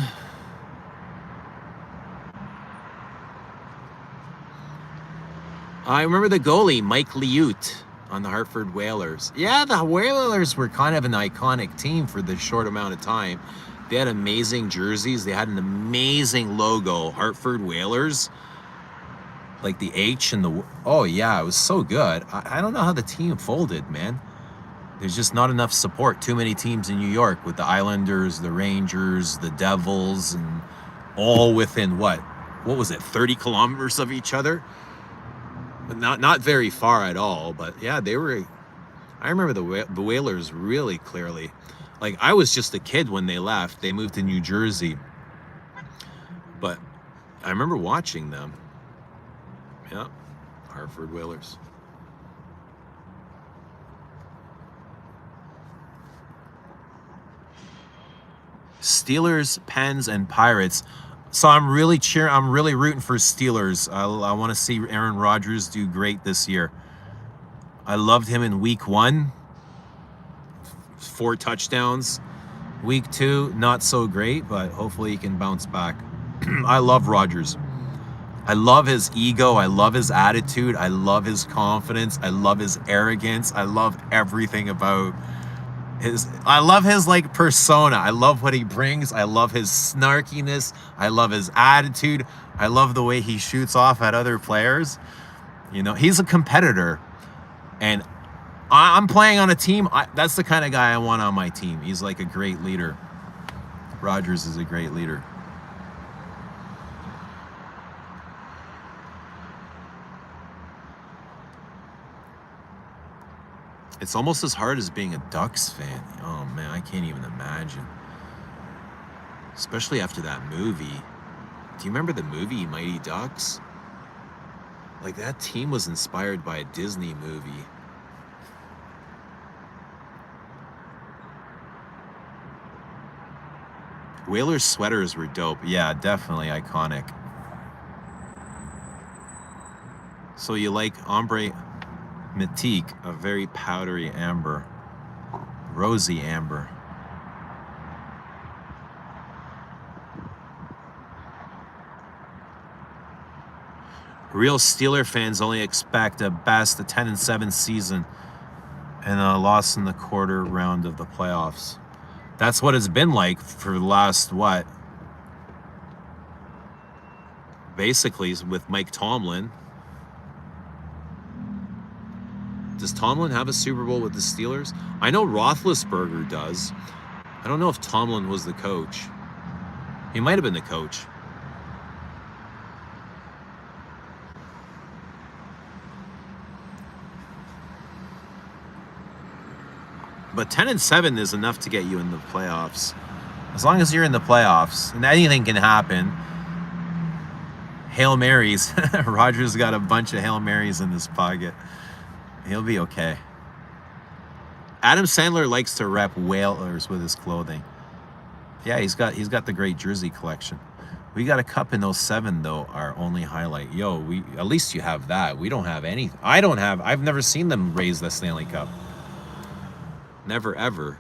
Speaker 1: I remember the goalie, Mike Liut, on the Hartford Whalers. Yeah, the Whalers were kind of an iconic team for the short amount of time. They had amazing jerseys. They had an amazing logo, Hartford Whalers. Like the H and the... Oh, yeah, it was so good. I don't know how the team folded, man. There's just not enough support. Too many teams in New York with the Islanders, the Rangers, the Devils, and all within what? What was it, 30 kilometers of each other? But not very far at all. But yeah, they were... I remember the Whalers really clearly. Like, I was just a kid when they left. They moved to New Jersey. But I remember watching them. Yeah, Hartford Whalers. Steelers, Pens, and Pirates. So I'm really rooting for Steelers. I want to see Aaron Rodgers do great this year. I loved him in week 1. 4 touchdowns. Week 2, not so great, but hopefully he can bounce back. I love Rodgers. I love his ego. I love his attitude. I love his confidence. I love his arrogance. I love everything about I love his like persona. I love what he brings. I love his snarkiness. I love his attitude. I love the way he shoots off at other players. You know, he's a competitor, and I'm playing on a team. That's the kind of guy I want on my team. He's like a great leader. Rodgers is a great leader. It's almost as hard as being a Ducks fan. Oh man, I can't even imagine. Especially after that movie. Do you remember the movie Mighty Ducks? Like, that team was inspired by a Disney movie. Whalers sweaters were dope. Yeah, definitely iconic. So you like Ambre Mythique, a very powdery amber, rosy amber. Real Steeler fans only expect at best a 10-7 season and a loss in the quarter round of the playoffs. That's what it's been like for the last, what? Basically, with Mike Tomlin. Does Tomlin have a Super Bowl with the Steelers? I know Roethlisberger does. I don't know if Tomlin was the coach. He might have been the coach. But 10-7 is enough to get you in the playoffs. As long as you're in the playoffs, and anything can happen. Hail Marys. Rodgers got a bunch of Hail Marys in his pocket. He'll be okay. Adam Sandler likes to rep Whalers with his clothing. Yeah, he's got the great jersey collection. We got a cup in 07 though, our only highlight. Yo, at least you have that. We don't have anything. I've never seen them raise the Stanley Cup. Never ever.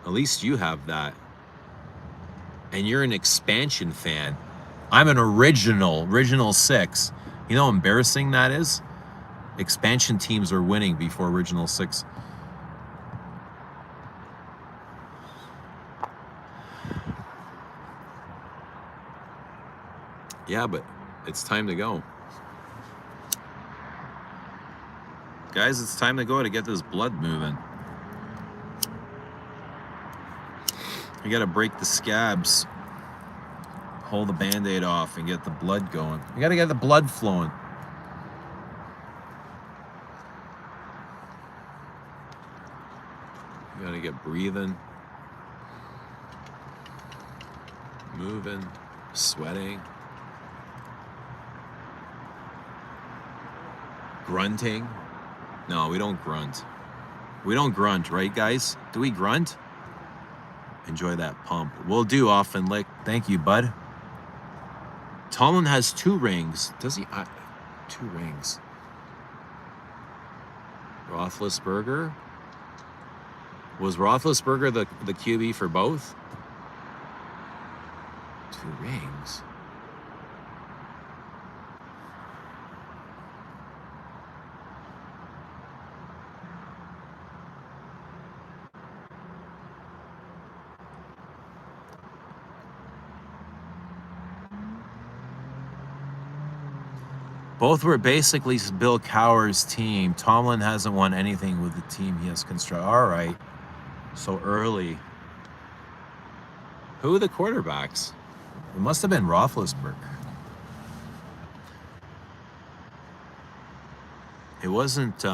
Speaker 1: At least you have that. And you're an expansion fan. I'm an original 6. You know how embarrassing that is? Expansion teams are winning before original 6. Yeah, but it's time to go. Guys, it's time to go to get this blood moving. You gotta break the scabs, pull the Band-Aid off, and get the blood going. You gotta get the blood flowing. You gotta get breathing, moving, sweating, grunting. No, we don't grunt. We don't grunt, right, guys? Do we grunt? Enjoy that pump. Will do, often lick. Thank you, bud. Tomlin has 2 rings. Does he? 2 rings. Roethlisberger? Was Roethlisberger the QB for both? 2 rings. Both were basically Bill Cowher's team. Tomlin hasn't won anything with the team he has constructed. All right. So early. Who are the quarterbacks? It must have been Roethlisberger. It wasn't... They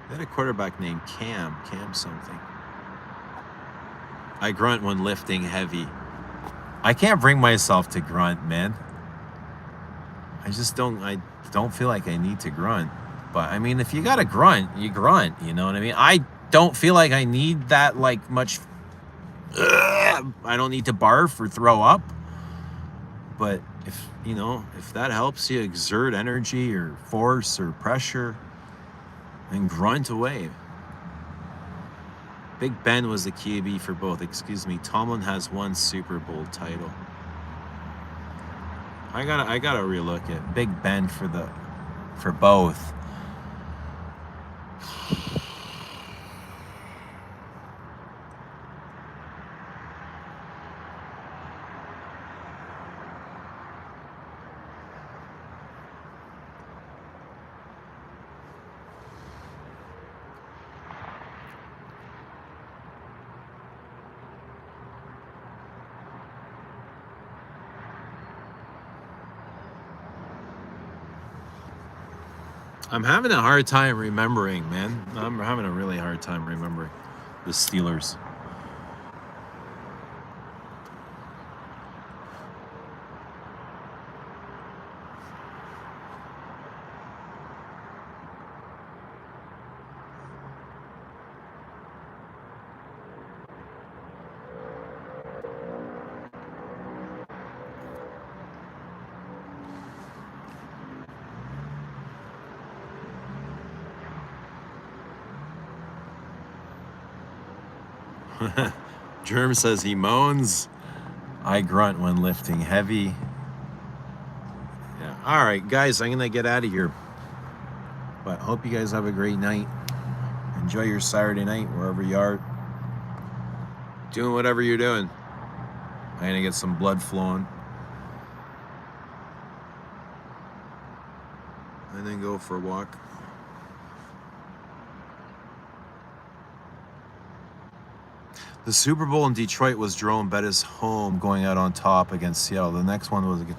Speaker 1: had a quarterback named Cam something. I grunt when lifting heavy. I can't bring myself to grunt, man. I don't feel like I need to grunt. But I mean, if you gotta grunt, you grunt, you know what I mean? I don't feel like I need that like much. I don't need to barf or throw up. But if that helps you exert energy or force or pressure, then grunt away. Big Ben was the QB for both. Excuse me. Tomlin has 1 Super Bowl title. I gotta relook at Big Ben for both. I'm having a hard time remembering, man. I'm having a really hard time remembering the Steelers. Germ says he moans. I grunt when lifting heavy. Yeah. All right, guys, I'm gonna get out of here. But hope you guys have a great night. Enjoy your Saturday night wherever you are. Doing whatever you're doing. I'm gonna get some blood flowing. And then go for a walk. The Super Bowl in Detroit was Jerome Bettis' home going out on top against Seattle. The next one was again.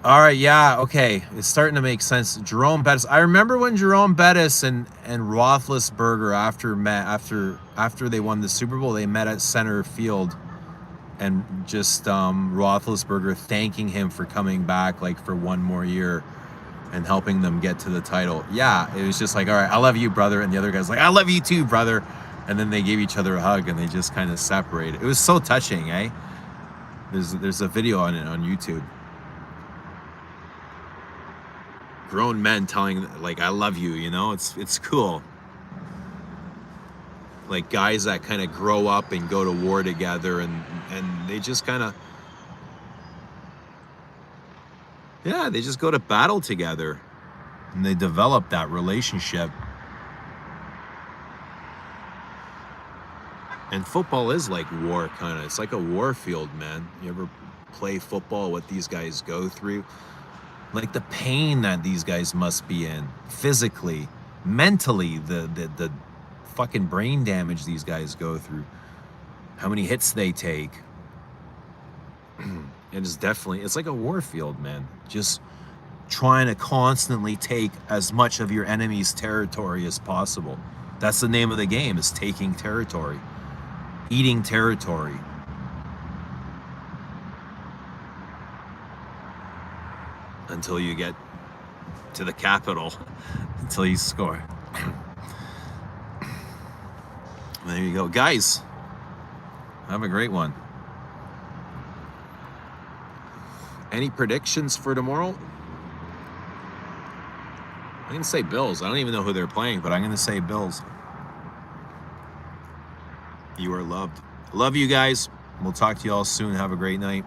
Speaker 1: All right, yeah, okay. It's starting to make sense. Jerome Bettis. I remember when Jerome Bettis and Roethlisberger after they won the Super Bowl, they met at center field, and just Roethlisberger thanking him for coming back like for one more year. and helping them get to the title. Yeah, it was just like, all right, I love you, brother. And the other guy's like, I love you too, brother. And then they gave each other a hug and they just kind of separated. It was so touching, eh? There's a video on it on YouTube. Grown men telling, like, I love you, you know? It's cool. Like guys that kind of grow up and go to war together, and they just kind of, yeah, they just go to battle together and they develop that relationship. And football is like war, kind of. It's like a war field, man. You ever play football, what these guys go through? Like the pain that these guys must be in, physically, mentally, the fucking brain damage these guys go through, how many hits they take. It's like a war field, man. Just trying to constantly take as much of your enemy's territory as possible. That's the name of the game, is taking territory, eating territory. Until you get to the capital, until you score. There you go. Guys, have a great one. Any predictions for tomorrow? I'm going to say Bills. I don't even know who they're playing, but I'm going to say Bills. You are loved. Love you guys. We'll talk to you all soon. Have a great night.